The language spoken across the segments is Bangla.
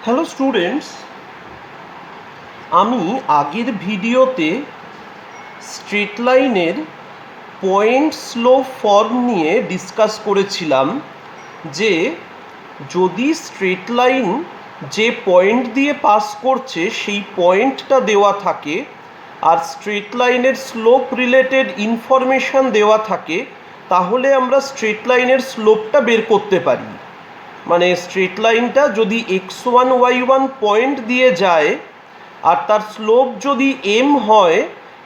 হ্যালো স্টুডেন্টস, আমি আগের ভিডিওতে স্ট্রেট লাইনের পয়েন্ট স্লোপ ফর্ম নিয়ে ডিসকাস করেছিলাম যে যদি স্ট্রেট লাইন যে পয়েন্ট দিয়ে পাস করছে সেই পয়েন্টটা দেওয়া থাকে আর স্ট্রেট লাইনের স্লোপ রিলেটেড ইনফরমেশান দেওয়া থাকে, তাহলে আমরা স্ট্রেট লাইনের স্লোপটা বের করতে পারি। মানে স্ট্রেট লাইনটা যদি x1 y1 পয়েন্ট দিয়ে যায় আর তার স্লোপ যদি m হয়,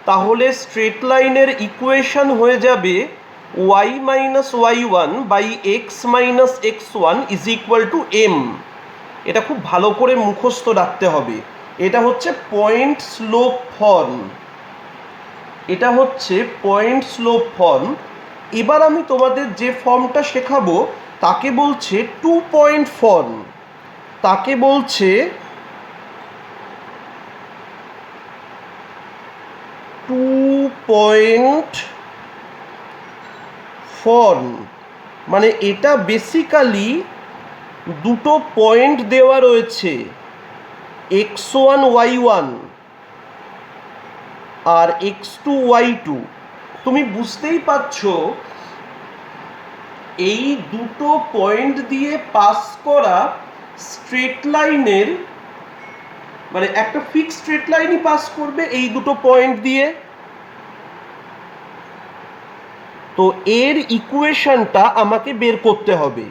তাহলে স্ট্রেট লাইনের ইকুয়েশন হয়ে যাবে y minus y1 by x minus x1 is equal to m। এটা খুব ভালো করে মুখস্থ রাখতে হবে। এটা হচ্ছে পয়েন্ট স্লোপ ফর্ম। এটা হচ্ছে পয়েন্ট স্লোপ ফর্ম। এবার আমি তোমাদের যে ফর্মটা শেখাবো তাকে বলছে 2 পয়েন্ট ফর্ম। তাকে বলছে 2 পয়েন্ট ফর্ম। মানে এটা বেসিক্যালি দুটো পয়েন্ট দেওয়া রয়েছে, x1 y1 আর x2 y2। তুমি বুঝতেই পারছো এই দুটো পয়েন্ট দিয়ে পাস করা স্ট্রেট লাইনের, মানে একটা ফিক্সড স্ট্রেট লাইনই পাস করবে এই দুটো পয়েন্ট দিয়ে। তো এর ইকুয়েশনটা আমাকে বের করতে হবে।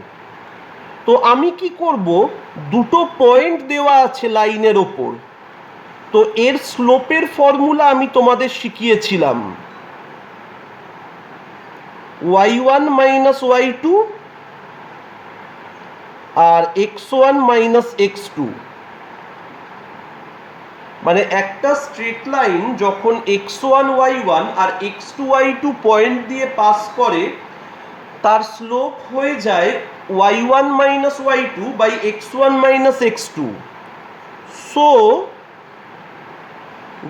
তো আমি কি করব, দুটো পয়েন্ট দেওয়া আছে লাইনের ওপর, তো এর স্লোপের ফর্মুলা আমি তোমাদের শিখিয়েছিলাম, y1 মাইনাস y2 আর x1 মাইনাস x2। মানে একটা স্ট্রেট লাইন যখন x1 y1 আর x2 y2 পয়েন্ট দিয়ে পাস করে, তার স্লোপ হয়ে যায় y1 minus y2 by x1 minus x2। So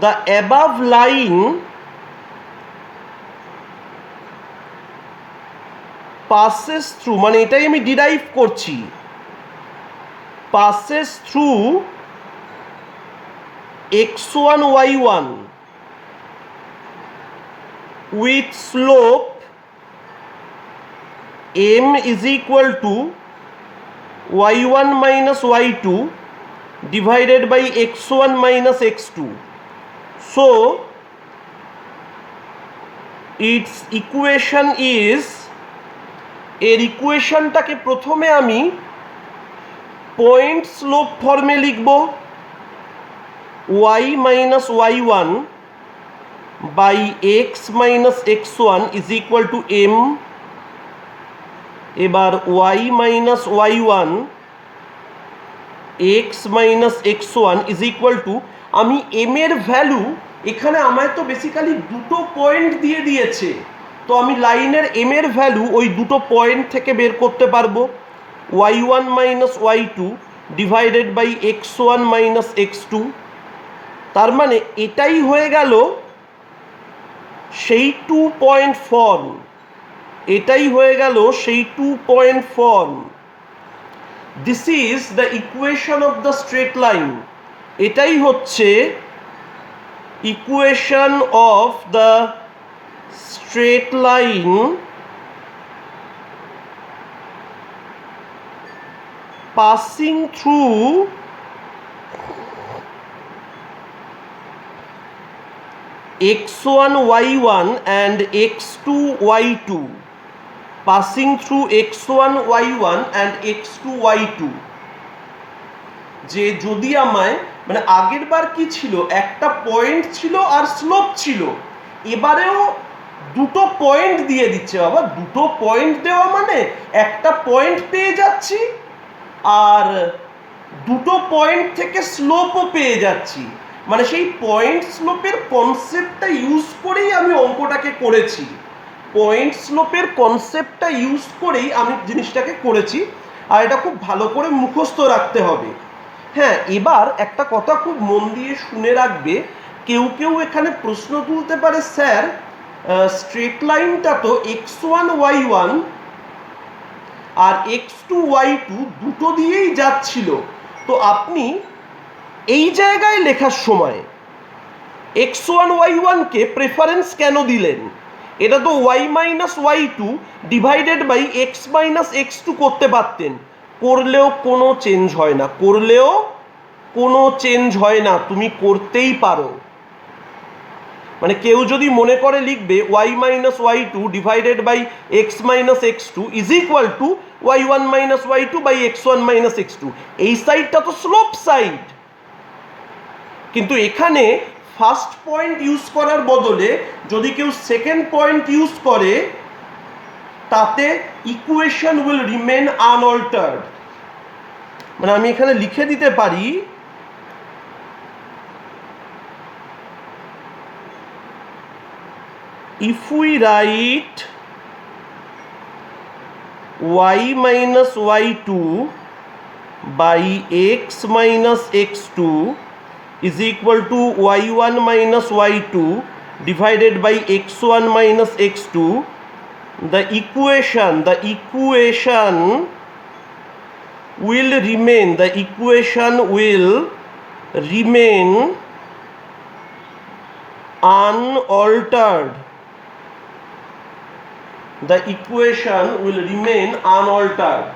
the above line passes through, মানে এটাই আমি ডিরাইভ করছি, passes through x1 y1 with slope m is equal to y1 minus y2 divided by x1 minus x2. So its equation is, এর ইকুয়েশনটাকে প্রথমে আমি পয়েন্ট স্লোপ ফর্মে লিখব, y minus y1 by x minus x1 is equal to m। এবার y minus y1 x minus x1 is equal to, আমি m এর ভ্যালু, এখানে আমায় তো বেসিক্যালি দুটো পয়েন্ট দিয়ে দিয়েছে, তো আমি লাইনের m এর ভ্যালু ওই দুটো পয়েন্ট থেকে বের করতে পারবো, y1 minus y2 divided by x1 minus x2। তার মানে এটাই হয়ে গেল সেই 2 পয়েন্ট ফর্ম। এটাই হয়ে গেল সেই 2 point form. This is the equation of the straight line. এটাই হচ্ছে equation of the straight line passing through x1 y1 and x2 y2, passing through x1 y1 and x2 y2। যে যদি আমায়, মানে আগের বার কি ছিল, একটা পয়েন্ট ছিল আর স্লোপ ছিল, এবারেও দুটো পয়েন্ট দিয়ে দিচ্ছে। বাবা, দুটো পয়েন্ট দেওয়া মানে একটা পয়েন্ট পেয়ে যাচ্ছি আর দুটো পয়েন্ট থেকে স্লোপও পেয়ে যাচ্ছি। মানে সেই পয়েন্ট স্লোপের কনসেপ্টটা ইউজ করেই আমি অঙ্কটাকে করেছি। পয়েন্ট স্লোপের কনসেপ্টটা ইউজ করেই আমি জিনিসটাকে করেছি, আর এটা খুব ভালো করে মুখস্থ রাখতে হবে। হ্যাঁ, এবার একটা কথা খুব মন দিয়ে শুনে রাখবে। কেউ কেউ এখানে প্রশ্ন তুলতে পারে, স্যার স্ট্রেট লাইনটা তো x1 y1 আর x2 y2 দুটো দিয়েই যাচ্ছিল, তো আপনি এই জায়গায় লেখার সময় x1 y1 কে প্রেফারেন্স কেন দিলেন? এটা তো y minus y2 divided by x minus x2 করতে পারতেন, করলেও কোনো চেঞ্জ হয় না, করলেও কোনো চেঞ্জ হয় না, তুমি করতেই পারো। মানে কেউ যদি মনে করে লিখবে y minus y2 divided by x minus x2 is equal to y1 minus y2 by x1 minus x2, এই সাইডটা তো স্লোপ সাইড। কিন্তু এখানে ফার্স্ট পয়েন্ট ইউজ করার বদলে যদি কেউ সেকেন্ড পয়েন্ট ইউজ করে, তাতে ইকুয়েশন উইল রিমেন আনঅল্টার্ড। মানে আমি এখানে লিখে দিতে পারি if we write y minus y2 by x minus x2 is equal to y1 minus y2 divided by x1 minus x2, the equation will remain unaltered. The equation will remain unaltered.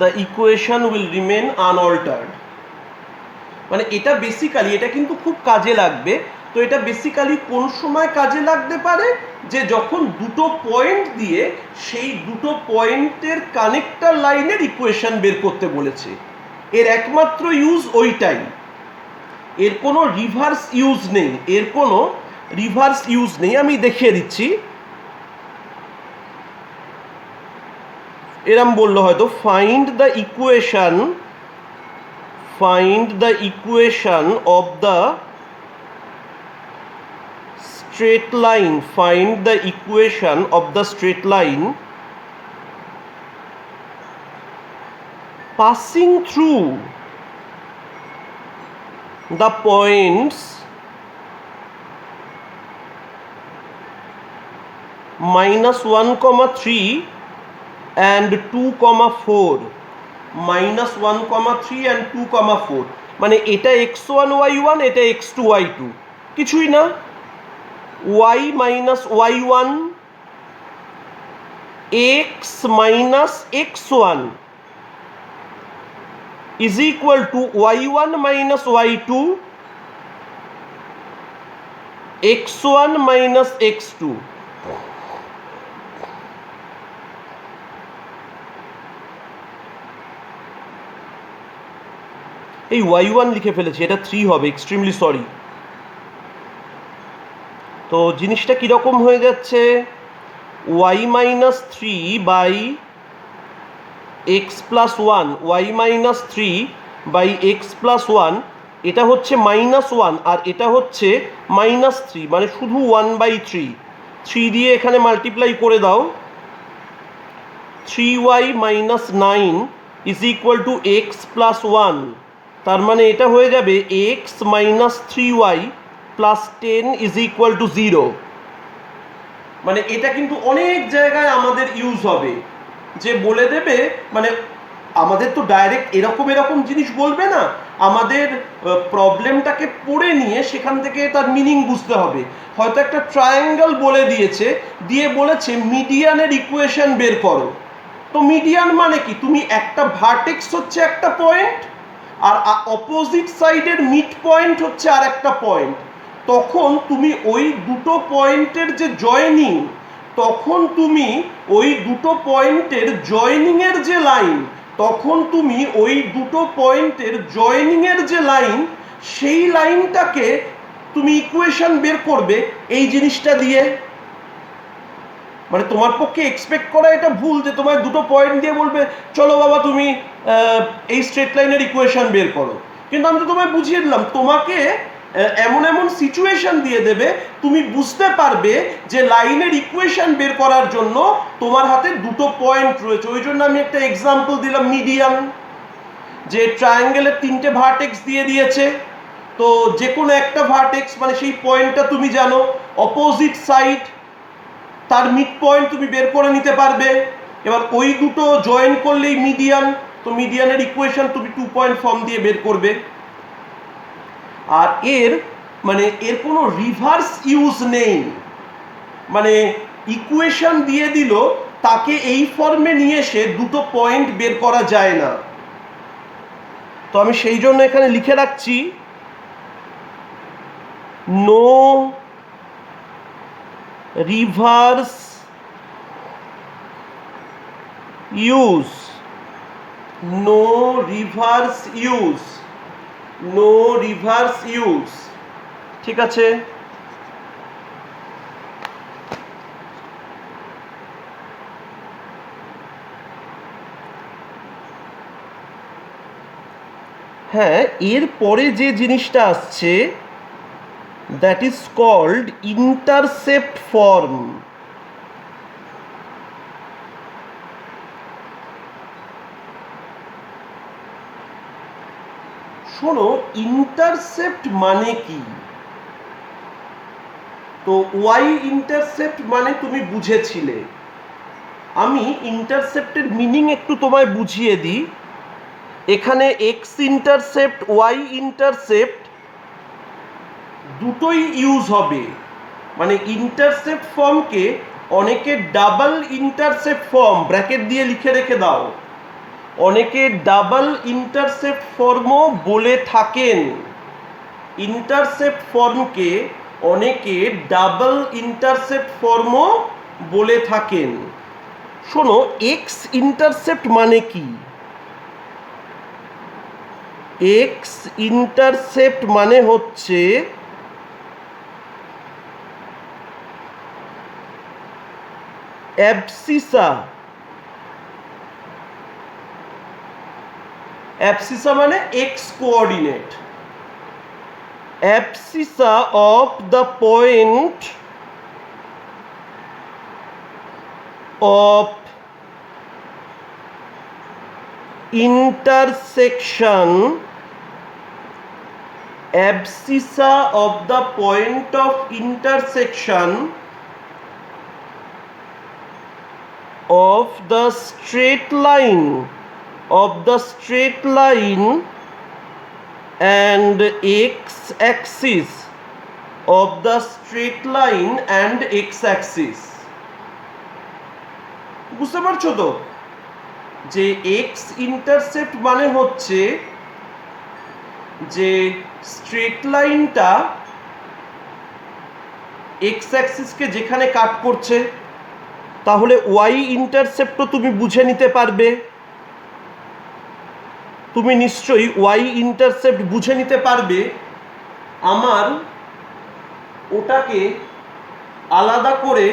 The equation will remain unaltered. মানে এটা বেসিক্যালি, এটা কিন্তু খুব কাজে লাগবে। তো এটা বেসিক্যালি কোন সময় কাজে লাগতে পারে? যে যখন দুটো পয়েন্ট দিয়ে সেই দুটো পয়েন্টের কানেক্টর লাইনের ইকুয়েশন বের করতে বলেছে, এর একমাত্র ইউজ ওইটাই, এর কোনো রিভার্স ইউজ নেই, এর কোনো রিভার্স ইউজ নেই। আমি দেখিয়ে দিচ্ছি। এরম বললো হয়তো find the equation of the straight line, find the equation of the straight line passing through the points -1,3 and 2,4, -1,3 and 2,4, মানে এটা x1 y1, এটা x2 y2, কিছুই না। y minus y1 x minus x1 is equal to y1 minus y2 x1 minus x2। এই y1 লিখে ফেলেছি, এটা 3 হবে, এক্সট্রিমলি সরি। তো জিনিসটা কীরকম হয়ে যাচ্ছে, y minus 3 by x plus 1, y minus 3 by x plus 1, এটা হচ্ছে -1 আর এটা হচ্ছে -3, মানে শুধু 1/3। 3 দিয়ে এখানে মাল্টিপ্লাই করে দাও, 3y minus 9 is equal two x plus 1, তার মানে এটা হয়ে যাবে x minus 3y plus 10 is equal to 0। মানে এটা কিন্তু অনেক জায়গায় আমাদের ইউজ হবে, যে বলে দেবে, মানে আমাদের তো ডাইরেক্ট এরকম জিনিস বলবে না, আমাদের প্রবলেমটাকে পড়ে নিয়ে সেখান থেকে তার মিনিং বুঝতে হবে। হয়তো একটা ট্রায়াঙ্গেল বলে দিয়েছে, দিয়ে বলেছে মিডিয়ানের ইকুয়েশন বের করো। তো মিডিয়ান মানে কি, তুমি একটা ভার্টেক্স হচ্ছে একটা পয়েন্ট, আর অপোজিট সাইডের মিড পয়েন্ট হচ্ছে আর একটা পয়েন্ট। তখন তুমি ওই দুটো পয়েন্টের যে জয়েনিং, তখন তুমি ওই দুটো পয়েন্টের জয়েনিংয়ের যে লাইন, তখন তুমি ওই দুটো পয়েন্টের জয়েনিংয়ের যে লাইন, সেই লাইনটাকে তুমি ইকুয়েশন বের করবে এই জিনিসটা দিয়ে। মানে তোমার পক্ষে এক্সপেক্ট করা এটা ভুল যে তোমার দুটো পয়েন্ট দিয়ে বলবে চলো বাবা তুমি এই স্ট্রেট লাইনের ইকুয়েশন বের করো। কিন্তু আমি তো তোমায় বুঝিয়ে দিলাম, তোমাকে এমন সিচুয়েশন দিয়ে দেবে, তুমি বুঝতে পারবে যে লাইনের ইকুয়েশন বের করার জন্য তোমার হাতে দুটো পয়েন্ট রয়েছে। ওই জন্য আমি একটা এক্সাম্পল দিলাম মিডিয়ান। যে ট্রায়াঙ্গেলের 3টে ভার্টেক্স দিয়ে দিয়েছে, তো যে কোনো একটা ভার্টেক্স মানে সেই পয়েন্টটা তুমি জানো, অপোজিট সাইড তার মিড পয়েন্ট তুমি বের করে নিতে পারবে। এবার ওই দুটো জয়েন করলেই মিডিয়ান, তো মিডিয়ানের ইকুয়েশন তুমি 2 পয়েন্ট ফর্ম দিয়ে বের করবে। আর এর কোনো রিভার্স ইউজ নেই, মানে ইকুয়েশন দিয়ে দিল, তাকে এই ফর্মে নিয়ে এসে দুটো পয়েন্ট বের করা যায় না। তো আমি সেই জন্য এখানে লিখে রাখছি no reverse use, no reverse use, no reverse use. ঠিক আছে, হ্যাঁ, এরপরে যে জিনিসটা আসছে that is called intercept form. শোনো, ইন্টারসেপ্ট মানে কি? তো ওয়াই ইন্টারসেপ্ট মানে তুমি বুঝেছিলে। আমি ইন্টারসেপ্টের মিনিং একটু তোমায় বুঝিয়ে দিই। এখানে এক্স ইন্টারসেপ্ট, ওয়াই ইন্টারসেপ্ট দুটোই ইউজ হবে। মানে ইন্টারসেপ্ট ফর্মকে অনেকে ডাবল ইন্টারসেপ্ট ফর্ম ব্র্যাকেট দিয়ে লিখে রেখে দাও, অনেকে ডাবল ইন্টারসেপ্ট ফর্মও বলে থাকেন। ইন্টারসেপ্ট ফর্মকে অনেকে ডাবল ইন্টারসেপ্ট ফর্মও বলে থাকেন। শোনো, এক্স ইন্টারসেপ্ট মানে কি? এক্স ইন্টারসেপ্ট মানে হচ্ছে অ্যাবসিসা। অ্যাবসিসা মানে x coordinate. Abscissa of the point of intersection, abscissa of the point of intersection of the straight line, of the straight line and x-axis, of the straight line and x-axis। বুঝতে পারছো তো যে এক্স ইন্টারসেপ্ট মানে হচ্ছে যে স্ট্রেট লাইনটা এক্স অ্যাক্সিসকে যেখানে কাট করছে। তাহলে ওয়াই ইন্টারসেপ্টও তুমি বুঝে নিতে পারবে। তুমি নিশ্চয়ই ওয়াই ইন্টারসেপ্ট বুঝে নিতে পারবে। আমার ওটাকে আলাদা করে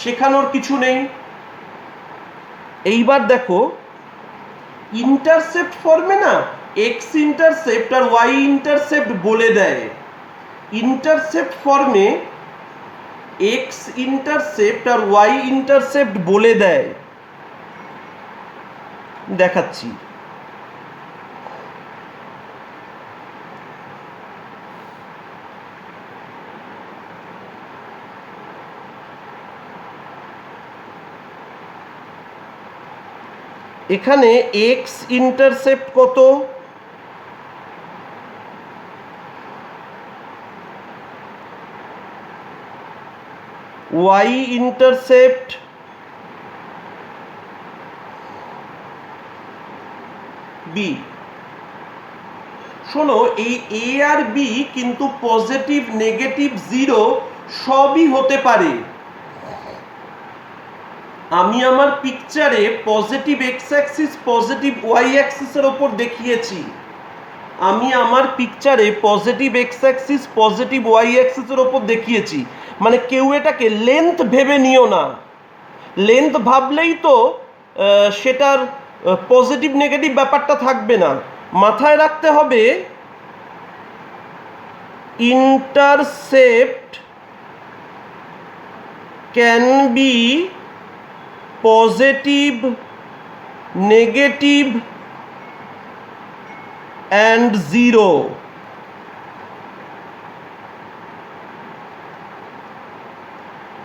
শেখানোর কিছু নেই। এইবার দেখো, ইন্টারসেপ্ট ফর্মে না এক্স ইন্টারসেপ্ট আর ওয়াই ইন্টারসেপ্ট বলে দেয়। ইন্টারসেপ্ট ফর্মে এক্স ইন্টারসেপ্ট আর ওয়াই ইন্টারসেপ্ট বলে দেয়। দেখাচ্ছি। এখানে এক্স ইন্টারসেপ্ট কত? Y intercept B. শোনো, এই এ আর বি কিন্তু পজিটিভ, নেগেটিভ, জিরো সবই হতে পারে। আমি আমার পিকচারে positive x axis, positive y অ্যাক্সিসের ওপর দেখিয়েছি। আমি আমার পিকচারে positive x axis, positive y অ্যাক্সিসের ওপর দেখিয়েছি। মানে কেউ এটাকে লেন্থ ভেবে নিও না। লেন্থ ভাবলেই তো সেটার পজিটিভ নেগেটিভ ব্যাপারটা থাকবে না। মাথায় রাখতে হবে intercept can be positive, negative and 0.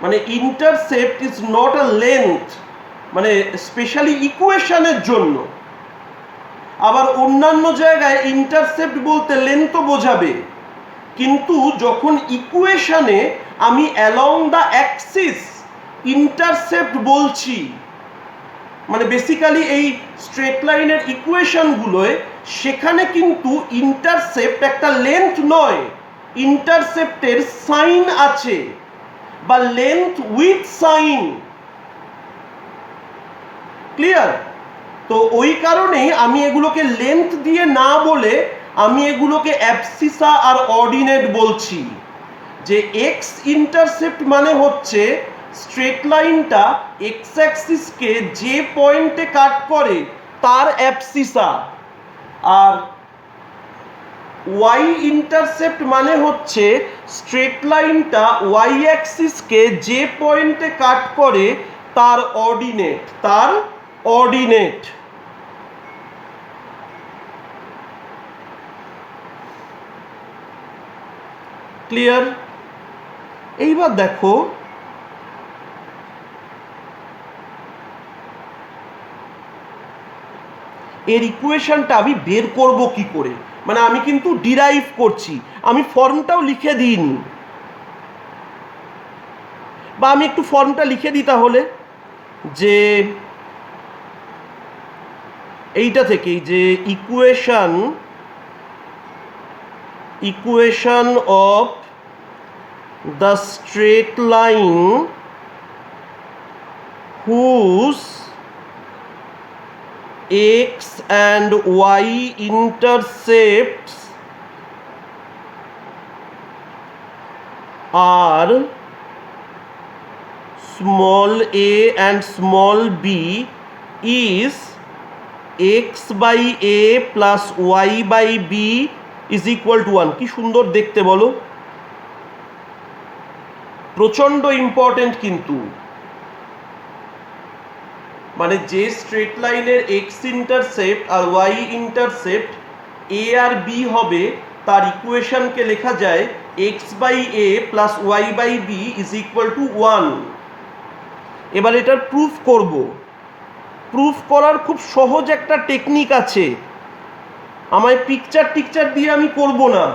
মানে intercept is not a length, মানে স্পেশালি ইকুয়েশনের জন্য। আবার অন্যান্য জায়গায় ইন্টারসেপ্ট বলতে লেন্থও বোঝাবে, কিন্তু যখন ইকুয়েশনে আমি অ্যালং দ্য অ্যাক্সিস ইন্টারসেপ্ট বলছি, মানে বেসিক্যালি এই স্ট্রেট লাইনের ইকুয়েশনগুলোয়, সেখানে কিন্তু ইন্টারসেপ্ট একটা লেন্থ নয়, ইন্টারসেপ্টের সাইন আছে, বা লেন্থ উইথ সাইন। ক্লিয়ার? তো ওই কারণেই আমি এগুলোকে লেন্থ দিয়ে না বলে আমি এগুলোকে অ্যাবসিসা আর অর্ডিনেট বলছি। যে এক্স ইন্টারসেপ্ট মানে হচ্ছে স্ট্রেট লাইনটা এক্স অ্যাক্সিসকে যে পয়েন্টে কাট করে তার অ্যাবসিসা, আর ওয়াই ইন্টারসেপ্ট মানে হচ্ছে স্ট্রেট লাইনটা ওয়াই অ্যাক্সিসকে যে পয়েন্টে কাট করে তার অর্ডিনেট, তার অর্ডিনেট। ক্লিয়ার? এইবার দেখো এর ইকুয়েশনটা আমি বের করব কি করে, মানে আমি কিন্তু ডিরাইভ করছি, আমি ফর্মটাও লিখে দিইনি, বা আমি একটু ফর্মটা লিখে দিই তাহলে, যে এইটা থেকেই, যে equation of the straight line whose x and y intercepts are small a and small b is x by a plus y by b is equal to 1. কি সুন্দর দেখতে বলো, প্রচণ্ড ইম্পর্টেন্ট কিন্তু। মানে যে স্ট্রেট লাইনের এক্স ইন্টারসেপ্ট আর ওয়াই ইন্টারসেপ্ট এ আর বি হবে, তার ইকুয়েশনকে লেখা যায় x by a plus y by b is equal to 1। এবার এটার প্রুফ করব। প্রুফ করার খুব সহজ একটা টেকনিক আছে, আমায় পিকচার দিয়ে আমি করব না,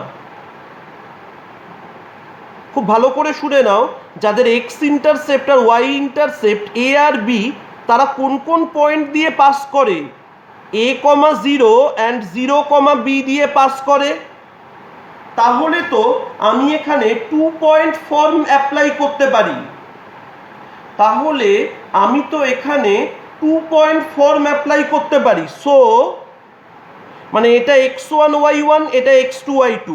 খুব ভালো করে শুনে নাও। যাদের এক্স ইন্টারসেপ্ট আর ওয়াই ইন্টারসেপ্ট এ আর বি, তারা কোন কোন পয়েন্ট দিয়ে পাস করে? a, 0 অ্যান্ড 0, b দিয়ে পাস করে। তাহলে তো আমি এখানে 2 পয়েন্ট ফর্ম অ্যাপ্লাই করতে পারি। তাহলে আমি তো এখানে 2 পয়েন্ট ফর্ম অ্যাপ্লাই করতে পারি। সো মানে এটা x1 y1, এটা x2 y2।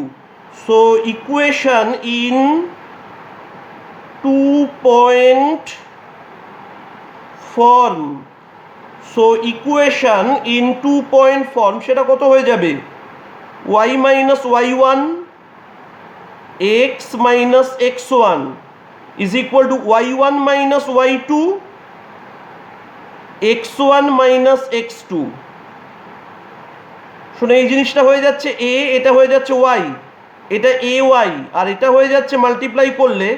So equation in 2 point form, so equation in 2 point form, সেটা কত হয়ে যাবে? y minus y1 x minus x1 is equal to y1 minus y2 x1 minus x2। শুনে এই জিনিসটা হয়ে যাচ্ছে a, এটা হয়ে যাচ্ছে y, এটা ay, আর এটা হয়ে যাচ্ছে মাল্টিপ্লাই করলে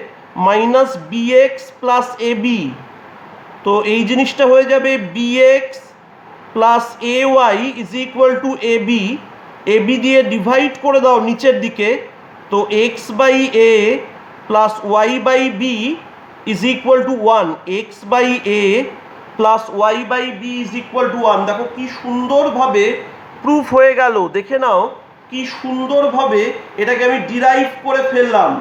মাইনাস bx প্লাস ab। তো এই জিনিসটা হয়ে যাবে bx plus ay is equal to ab। ab দিয়ে ডিভাইড করে দাও নিচের দিকে, তো x by a plus y by b is equal to 1। x by a plus y by b is equal to 1। দেখো কি সুন্দরভাবে প্রুফ হয়ে গেল, দেখে নাও কি সুন্দরভাবে এটাকে আমি ডিরাইভ করে ফেললাম।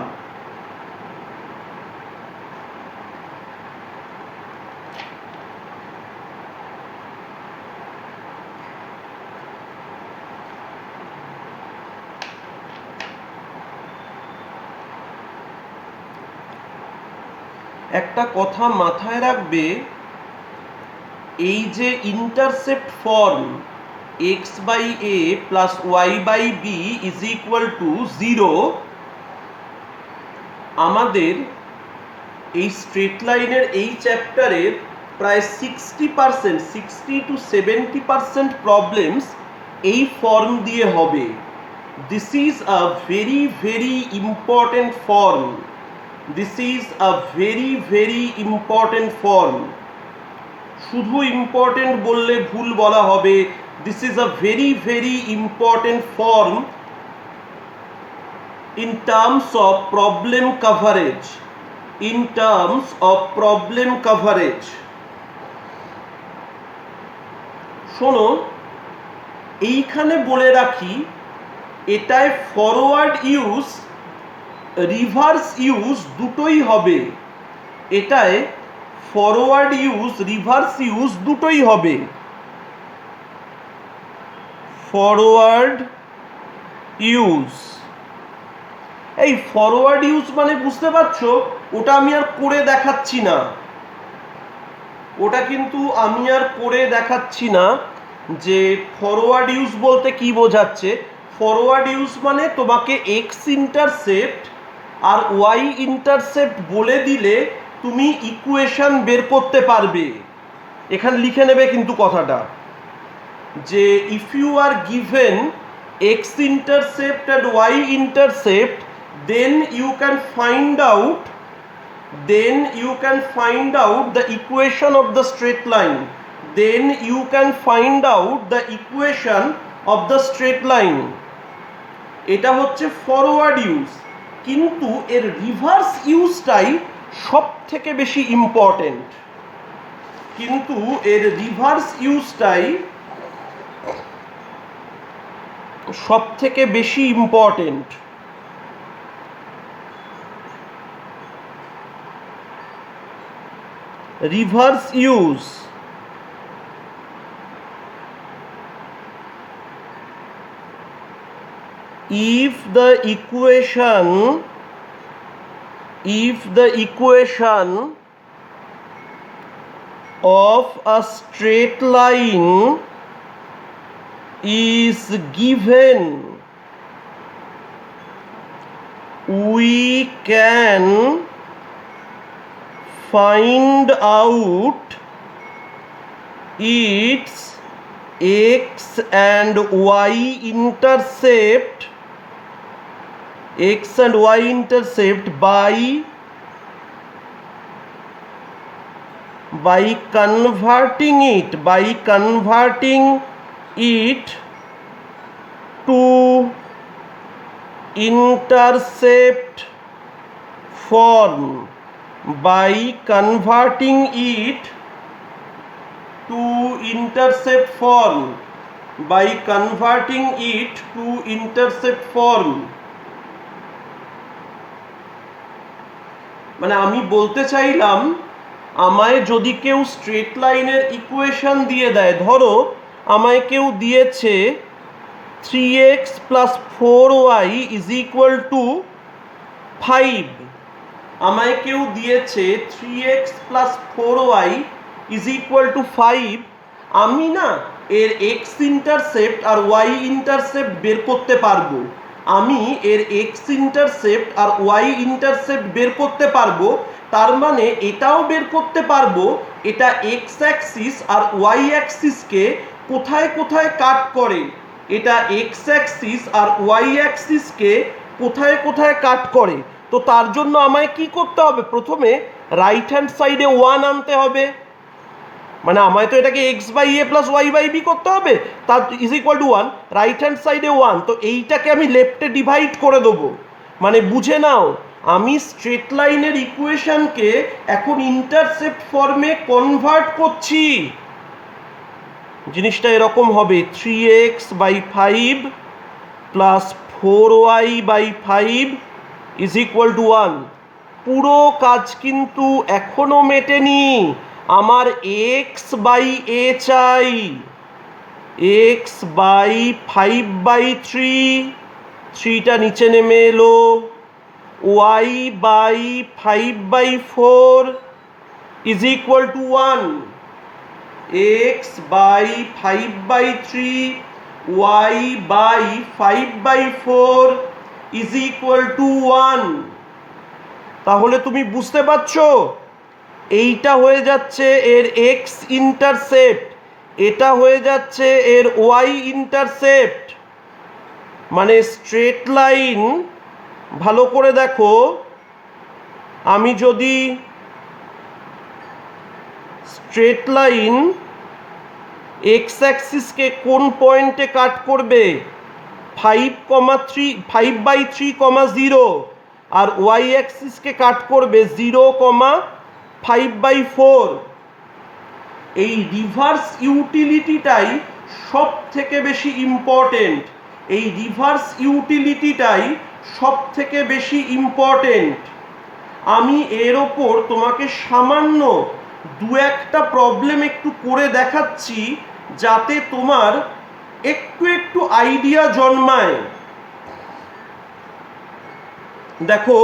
একটা কথা মাথায় রাখবে, এই যে intercept form x by a plus y by b is equal to 0, আমাদের এই স্ট্রেট লাইনের এই চ্যাপ্টারের প্রায় 60% 60 to 70% প্রবলেমস এই ফর্ম দিয়ে হবে। This is a very very important form, this is a very very important form. শুধু ইম্পর্টেন্ট বললে ভুল বলা হবে। This is a very very important form in terms of problem coverage, in terms of problem coverage. শোনো, এইখানে বলে রাখি, এটায় ফরওয়ার্ড ইউজ রিভার্স ইউজ দুটোই হবে। এটায় ফরওয়ার্ড ইউজ রিভার্স ইউজ দুটোই হবে। ফরওয়ার্ড ইউজ, এই ফরওয়ার্ড ইউজ মানে বুঝতে পারছো, ওটা আমি আর করে দেখাচ্ছি না, ওটা কিন্তু আমি আর করে দেখাচ্ছি না। যে ফরওয়ার্ড ইউজ বলতে কি বোঝাচ্ছে, ফরওয়ার্ড ইউজ মানে তোমাকে এক্স ইন্টারসেপ্ট আর ওয়াই ইন্টারসেপ্ট বলে দিলে তুমি ইকুয়েশন বের করতে পারবে। এখানে লিখে নেবে কিন্তু কথাটা, যে if you are given x intercept and y intercept, then you can find out the equation of the straight line, then you can find out the equation of the straight line. এটা হচ্ছে ফরওয়ার্ড ইউজ, কিন্তু এর রিভার্স ইউজটাই সব থেকে বেশি ইম্পর্টেন্ট, কিন্তু এর রিভার্স ইউজটাই সব থেকে বেশি important. reverse use, if the equation of a straight line is given, we can find out its x and y intercept by converting it to intercept form, by converting it to intercept form, by converting it to intercept form। মানে আমি বলতে চাইলাম, আমায় যদি কেউ স্ট্রেট লাইনের ইকুয়েশন দিয়ে দেয়, ধরো আমায় কেউ দিয়েছে 3x + 4y = 5, আমায় কেউ দিয়েছে 3x + 4y = 5, আমি না এর x ইন্টারসেপ্ট আর y ইন্টারসেপ্ট বের করতে পারবো। আমি এর x ইন্টারসেপ্ট আর y ইন্টারসেপ্ট বের করতে পারবো, তার মানে এটাও বের করতে পারবো এটা x অ্যাক্সিস আর y অ্যাক্সিসকে কোথায় কোথায় কাট করে, এটা x অ্যাক্সিস আর y অ্যাক্সিসকে কোথায় কোথায় কাট করে। তো তার জন্য আমায় কি করতে হবে, প্রথমে রাইট হ্যান্ড সাইডে 1 আনতে হবে, মানে আমায় তো এটাকে x/a + y/b করতে হবে, তার = 1, রাইট হ্যান্ড সাইডে 1, তো এইটাকে আমি লেফটে ডিভাইড করে দেবো। মানে বুঝে নাও, আমি স্ট্রেট লাইনের ইকুয়েশনকে এখন ইন্টারসেপ্ট ফর্মে কনভার্ট করছি। জিনিসটা এরকম হবে 3x/5 + 4y/5 = 1। পুরো কাজ কিন্তু এখনো মেটেনি, আমার x/a চাই, x/5/3, 3টা নিচে নেমে এলো, y/5/4 = 1, x/5/3 y/5/4 = 1। তাহলে তুমি বুঝতে পারছো, এইটা হয়ে যাচ্ছে এর x ইন্টারসেপ্ট, এটা হয়ে যাচ্ছে এর ওয়াই ইন্টারসেপ্ট, মানে স্ট্রেট লাইন। ভালো করে দেখো, আমি যদি স্ট্রেট লাইন এক্স অ্যাক্সিসকে কোন পয়েন্টে কাট করবে, 5/3, আর ওয়াই অ্যাক্সিসকে কাট করবে 0,5/4। এই রিভার্স ইউটিলিটিটাই সব থেকে বেশি ইম্পর্টেন্ট, এই রিভার্স ইউটিলিটিটাই সব থেকে বেশি ইম্পর্টেন্ট। আমি এর ওপর তোমাকে সামান্য দু একটা প্রবলেম একটু করে দেখাচ্ছি, যাতে তোমার একটু একটু আইডিয়া জন্মায়। দেখো,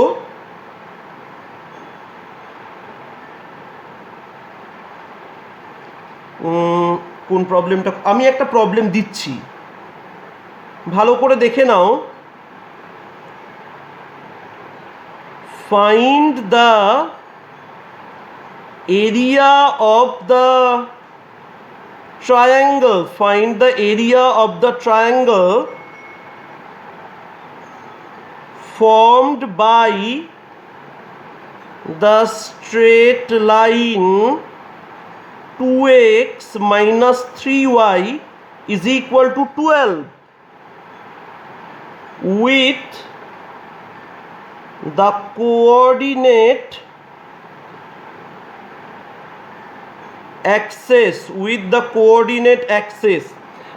কোন প্রবলেমটা, আমি একটা প্রবলেম দিচ্ছি, ভালো করে দেখে নাও। Find the area of the triangle, find the area of the triangle formed by the straight line 2x minus 3y is equal to 12 with the coordinate access, with the coordinate access.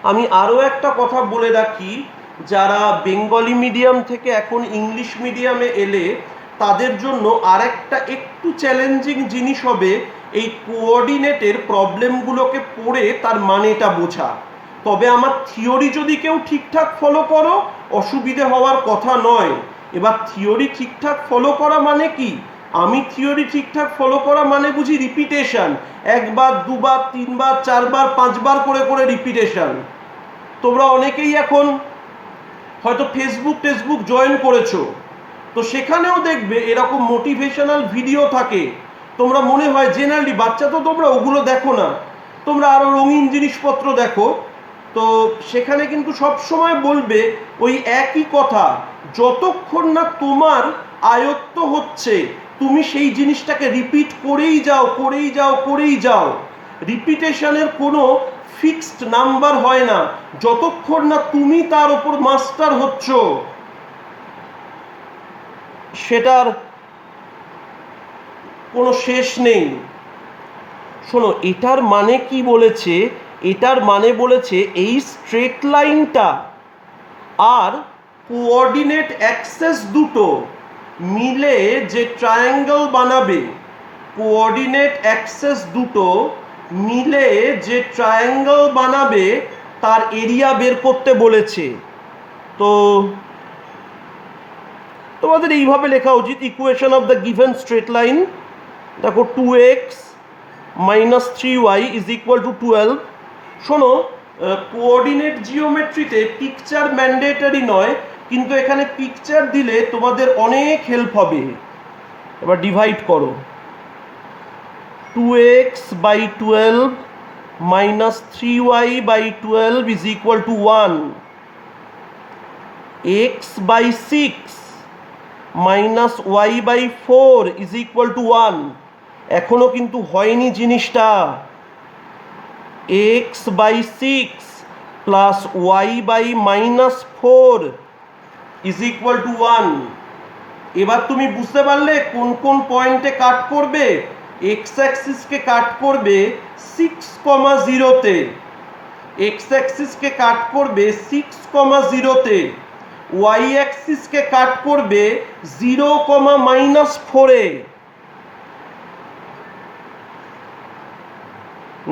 আমি আরও একটা কথা বলে রাখি, যারা বেঙ্গলি মিডিয়াম থেকে এখন ইংলিশ মিডিয়ামে এলে তাদের জন্য আর একটা একটু চ্যালেঞ্জিং জিনিস হবে এই কোঅর্ডিনেটের প্রবলেমগুলোকে পড়ে তার মানেটা বোঝা। তবে আমার থিওরি যদি কেউ ঠিকঠাক ফলো করো, অসুবিধে হওয়ার কথা নয়। এবার থিওরি ঠিকঠাক ফলো করা মানে কি? আমি থিওরি ঠিকঠাক ফলো করা মানে বুঝি রিপিটেশন, একবার, দুবার, তিনবার, চারবার, পাঁচবার করে করে রিপিটেশন। তোমরা অনেকেই এখন হয়তো ফেসবুক জয়েন করেছো, তো সেখানেও দেখবে এরকম মোটিভেশনাল ভিডিও থাকে। তোমরা মনে হয় জেনারেলি বাচ্চা, তো তোমরা ওগুলো দেখো না, তোমরা আরও রঙিন জিনিসপত্র দেখো। তো সেখানে কিন্তু সব সময় বলবে ওই একই কথা, যতক্ষণ না তোমার আয়ত্ত হচ্ছে তুমি সেই জিনিসটাকে রিপিট করেই যাও। রিপিটেশনের কোনো ফিক্সড নাম্বার হয় না, যতক্ষণ না তুমি তার উপর মাস্টার হচ্ছ সেটার কোনো শেষ নেই। শোনো, এটার মানে কি বলেছে? এটার মানে বলেছে এই স্ট্রেট লাইনটা আর কোঅর্ডিনেট অ্যাক্সেস দুটো মিলে যে ট্রায়াঙ্গেল বানাবে, কোঅর্ডিনেট অ্যাক্সেস দুটো মিলে যে ট্রায়াঙ্গেল বানাবে তার এরিয়া বের করতে বলেছে। তো তোমাদের এইভাবে লেখা উচিত, equation of the given straight line. দেখো, 2x minus 3y is equal to 12। শোনো, কোঅর্ডিনেট জিওমেট্রিতে পিকচার ম্যান্ডেটরি নয়, কিন্তু এখানে পিকচার দিলে তোমাদের অনেক হেল্প হবে। এবার ডিভাইড করো, 2x by 12 minus 3y by 12 is equal to 1, x by 6 minus y by 4 is equal to 1। এখনো কিন্তু হয়নি জিনিসটা। x by 6 plus y by minus 4 is equal to 1। এবার তুমি বুঝতে পারলে কোন কোন পয়েন্টে কাট করবে। এক্স অ্যাক্সিসকে কাট করবে 6,0-তে, এক্স অ্যাক্সিসকে কাট করবে 6,0-তে, ওয়াই অ্যাক্সিসকে কাট করবে 0,-4-এ।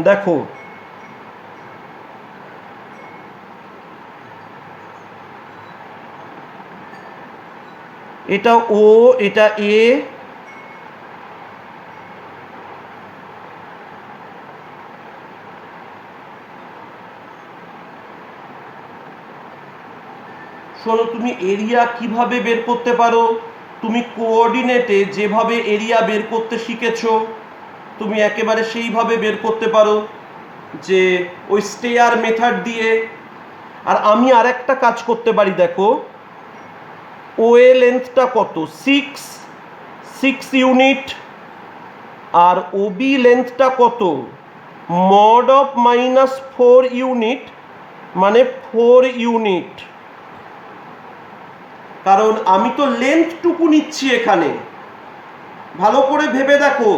দেখো, এটা ও, এটা এ, শোনো, তুমি এরিয়া কিভাবে বের করতে পারো? তুমি কোঅর্ডিনেটে যেভাবে এরিয়া বের করতে শিখেছো তুমি একেবারে সেইভাবে বের করতে পারো। যে ওই স্টেয়ার মেথড দিয়ে। আর আমি আরেকটা কাজ করতে পারি, দেখো ওএ লেন্থটা কত, 6 ইউনিট, আর ওবি লেন্থটা কত, মড অফ -4 ইউনিট, মানে 4 ইউনিট। কারণ আমি তো লেন্থটুকু নিচ্ছি এখানে। ভালো করে ভেবে দেখো,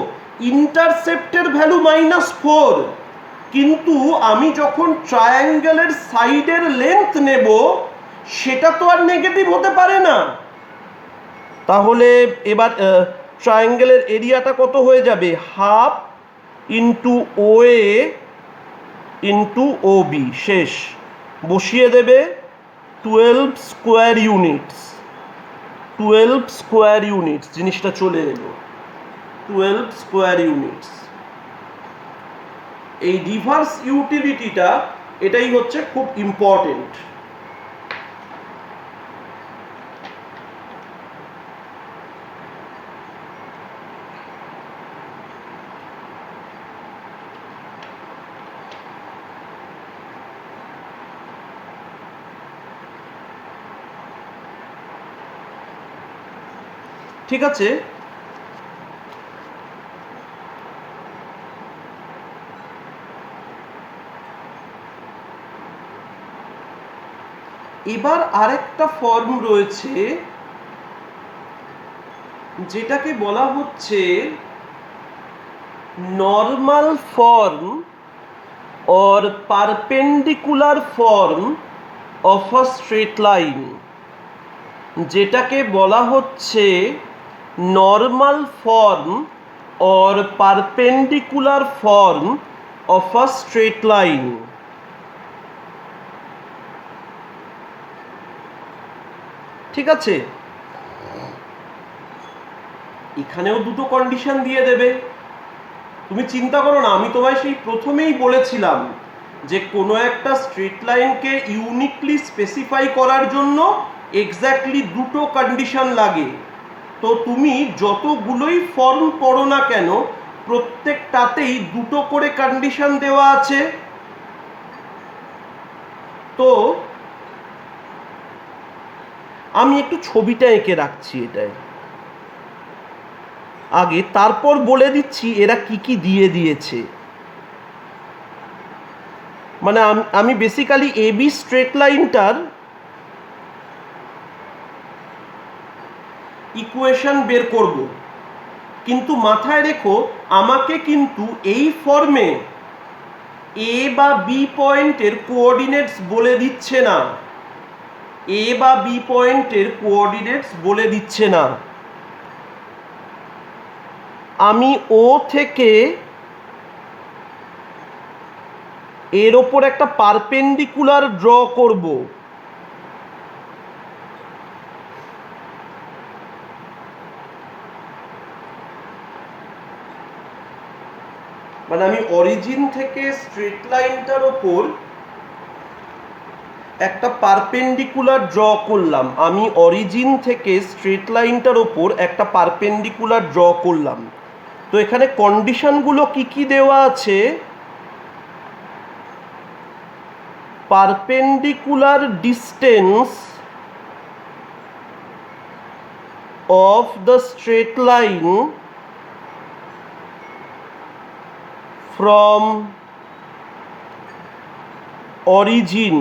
ইন্টারসেপ্টের ভ্যালু -4, কিন্তু আমি যখন ট্রায়াঙ্গেলের সাইডের লেন্থ নেব সেটা তো আর নেগেটিভ হতে পারে না। তাহলে এবার ট্রায়াঙ্গেলের এরিয়াটা কত হয়ে যাবে, half into OA into OB, শেষ। বসিয়ে দেবে 12 স্কোয়ার ইউনিটস, 12 স্কোয়ার ইউনিটস, জিনিসটা চলে এলো 12 স্কোয়ার ইউনিটস। এই রিভার্স ইউটিলিটিটা এটাই হচ্ছে খুব ইম্পর্টেন্ট। ঠিক আছে, এবার আরেকটা ফর্ম রয়েছে যেটাকে বলা হচ্ছে normal form or perpendicular form of a straight line, যেটাকে বলা হচ্ছে normal form or perpendicular form of a straight line। ঠিক আছে, এখানেও দুটো কন্ডিশন দিয়ে দেবে। তুমি চিন্তা করো না, আমি তোমায় সেই প্রথমেই বলেছিলাম যে কোনো একটা স্ট্রেট লাইনকে ইউনিকলি স্পেসিফাই করার জন্য এক্স্যাক্টলি দুটো কন্ডিশন লাগে। তো তুমি যতগুলোই ফর্ম পড়ো না কেন, প্রত্যেকটাতেই দুটো করে কন্ডিশন দেওয়া আছে। তো আমি একটু ছবিটা এঁকে রাখছি এটাই আগে, তারপর বলে দিচ্ছি এরা কি কি দিয়ে দিয়েছে। মানে আমি বেসিক্যালি এবি স্ট্রেট লাইনটার ইকুয়েশন বের করব, কিন্তু মাথায় রেখো আমাকে কিন্তু এই ফর্মে এ বা বি পয়েন্টের কোঅর্ডিনেটস বলে দিচ্ছে না, এ বা বি পয়েন্টের কোঅর্ডিনেটস বলে দিচ্ছে না। আমি ও থেকে এর ওপর একটা পারপেন্ডিকুলার ড্র করব। মানে আমি অরিজিন থেকে স্ট্রেট লাইনটার ওপর একটা পারপেন্ডিকুলার ড্র করলাম, আমি অরিজিন থেকে স্ট্রেট লাইনটার ওপর একটা পারপেন্ডিকুলার ড্র করলাম। তো এখানে কন্ডিশনগুলো কি কি দেওয়া আছে, perpendicular distance of the straight line from origin,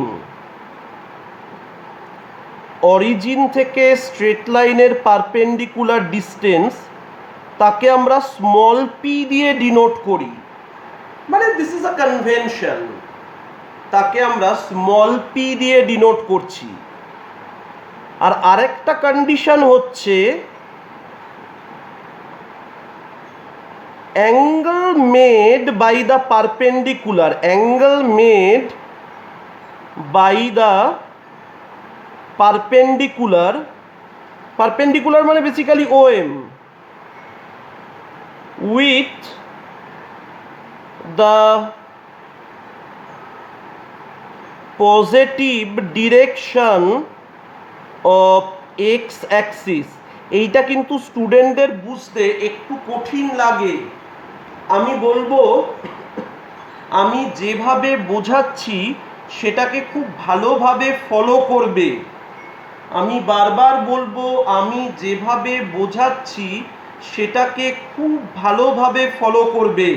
origin থেকে স্ট্রেট লাইনের পারপেন্ডিকুলার ডিস্টেন্স তাকে আমরা স্মল পি দিয়ে ডিনোট করি, মানে দিস ইজ আ কনভেনশন, তাকে আমরা স্মল পি দিয়ে ডিনোট করছি। আর আরেকটা কন্ডিশন হচ্ছে angle made by the perpendicular, angle made by the perpendicular, perpendicular মানে basically OM, with the positive direction of x axis. এইটা কিন্তু স্টুডেন্টদের বুঝতে একটু কঠিন লাগে। আমি বলবো আমি যেভাবে বোঝাচ্ছি সেটাকে খুব ভালোভাবে ফলো করবে। আমি বারবার বলবো, আমি যেভাবে বোঝাচ্ছি সেটাকে খুব ভালোভাবে ফলো করবে।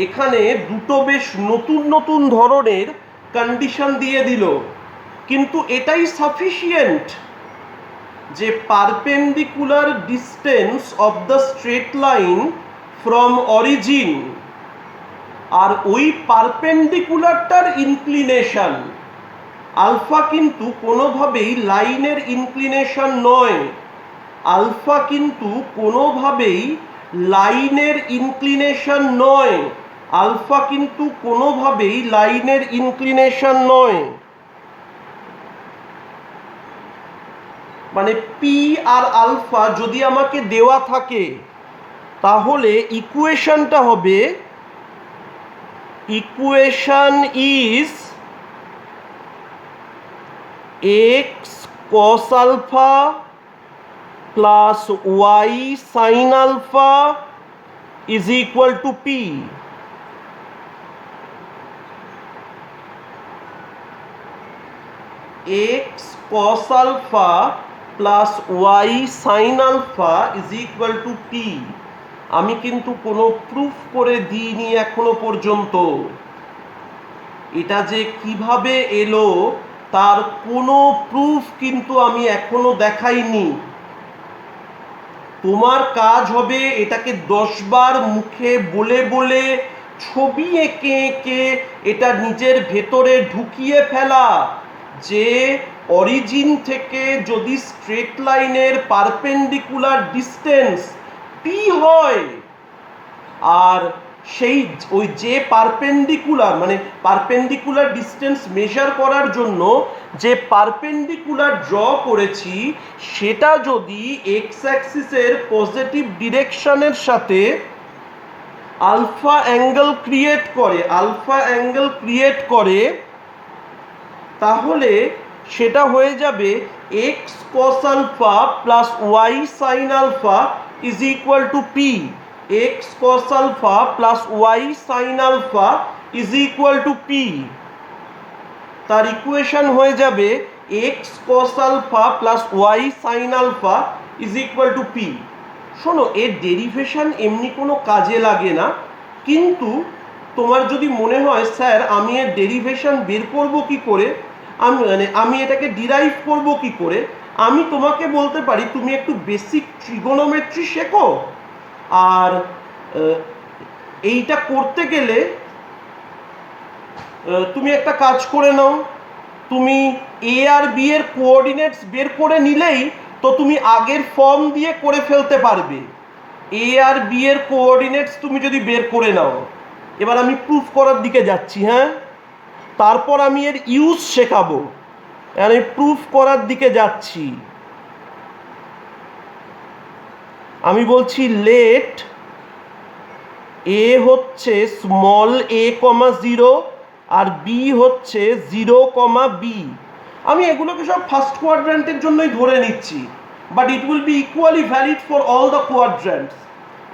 এখানে দুটো বেশ নতুন নতুন ধরনের কন্ডিশন দিয়ে দিল, কিন্তু এটাই সাফিসিয়েন্ট যে perpendicular distance of the straight line from origin আর ওই পারপেন্ডিকুলারটার ইনক্লিনেশন আলফা কিন্তু কোনোভাবেই লাইনের ইনক্লিনেশন নয়। আলফা কিন্তু কোনোভাবেই লাইনের ইনক্লিনেশন নয়। আলফা কিন্তু কোনোভাবেই লাইনের ইনক্লিনেশন নয়। মানে পি আর আলফা যদি আমাকে দেওয়া থাকে তাহলে ইকুয়েশনটা হবে, equation is x cos alpha plus y sine alpha is equal to p. X cos alpha plus y sine alpha is equal to p. আমি কিন্তু কোনো প্রুফ করে দিইনি এখনো পর্যন্ত। এটা যে কিভাবে এলো তার কোনো প্রুফ কিন্তু আমি এখনো দেখাইনি। তোমার কাজ হবে এটাকে 10 বার মুখে বলে বলে, ছবি এঁকে এঁকে এটা নিজের ভেতরে ঢুকিয়ে ফেলা যে অরিজিন থেকে যদি স্ট্রেট লাইনের পারপেন্ডিকুলার ডিস্টেন্স পি হয়, আর সেই ওই যে পারপেন্ডিকুলার মানে পারপেন্ডিকুলার ডিস্টেন্স মেজার করার জন্য যে পারপেন্ডিকুলার ড্র করেছি সেটা যদি এক্স অ্যাক্সিসের পজিটিভ ডিরেকশনের সাথে আলফা অ্যাঙ্গেল ক্রিয়েট করে তাহলে সেটা হয়ে যাবে x cos alpha plus y sine alpha is equal to p. X cos alpha plus y sine alpha is equal to p. তার ইকুয়েশন হয়ে যাবে x cos alpha plus y sine alpha is equal to p. শোনো, এর ডেরিভেশন এমনি কোনো কাজে লাগে না, কিন্তু তোমার যদি মনে হয় স্যার আমি এর ডেরিভেশন বের করব কি করে, আমি এটাকে ডিরাইভ করব কি করে, আমি তোমাকে বলতে পারি তুমি একটু বেসিক ট্রিগোনোমেট্রি শেখো। আর এইটা করতে গেলে তুমি একটা কাজ করে নাও, তুমি এ আর বি এর কোঅর্ডিনেটস বের করে নিলেই তো তুমি আগের ফর্ম দিয়ে করে ফেলতে পারবে। এ আর বি এর কোঅর্ডিনেটস তুমি যদি বের করে নাও, এবার আমি প্রুফ করার দিকে যাচ্ছি। হ্যাঁ, তারপর আমি এর ইউজ শেখাবো। আমি প্রুফ করার দিকে যাচ্ছি। আমি বলছি লেট এ হচ্ছে স্মল এ কমা 0 আর বি হচ্ছে 0 কমা বি। আমি এগুলোকে সব ফার্স্ট কোয়াড্র্যান্টের জন্যই ধরে নিচ্ছি, but it will be equally valid for all the quadrants.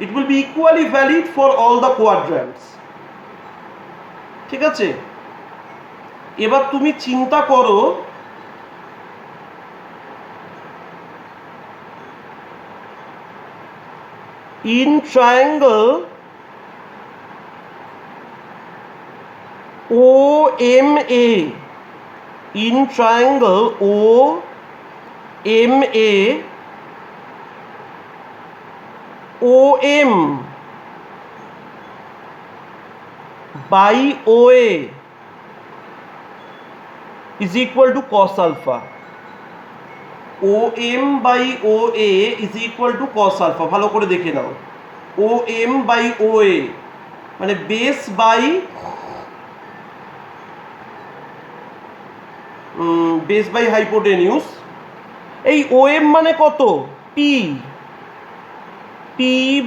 It will be equally valid for all the quadrants. ঠিক আছে, এবার তুমি চিন্তা করো in triangle OMA, in triangle OMA, OM by OA is equal to cos alpha. OM by OA is equal to cos alpha. ভালো করে দেখে নাও, OM by OA মানে বেস বাই হাইপোটেনিউস। এই OM মানে কত? P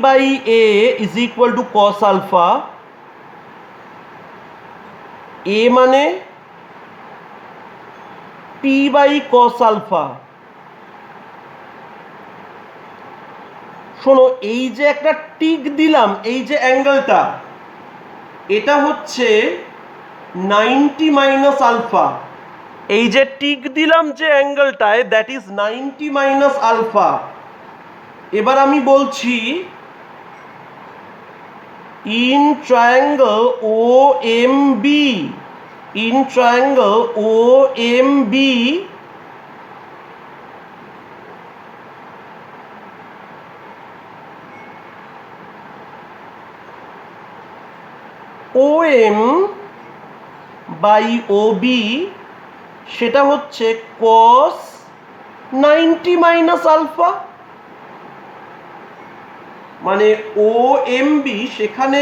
by A is equal to cos alpha। A মানে P by cos alpha। শোনো, এই যে একটা টিক দিলাম, এই যে অ্যাঙ্গেলটা, এটা হচ্ছে 90 মাইনাস আলফা। এই যে টিক দিলাম যে অ্যাঙ্গেলটায়, দ্যাট ইজ 90 মাইনাস আলফা। এবার আমি বলছি in triangle O M B, in triangle O M B O M by O B সেটা হচ্ছে cos 90 মাইনাস আলফা। মানে ও এম বি সেখানে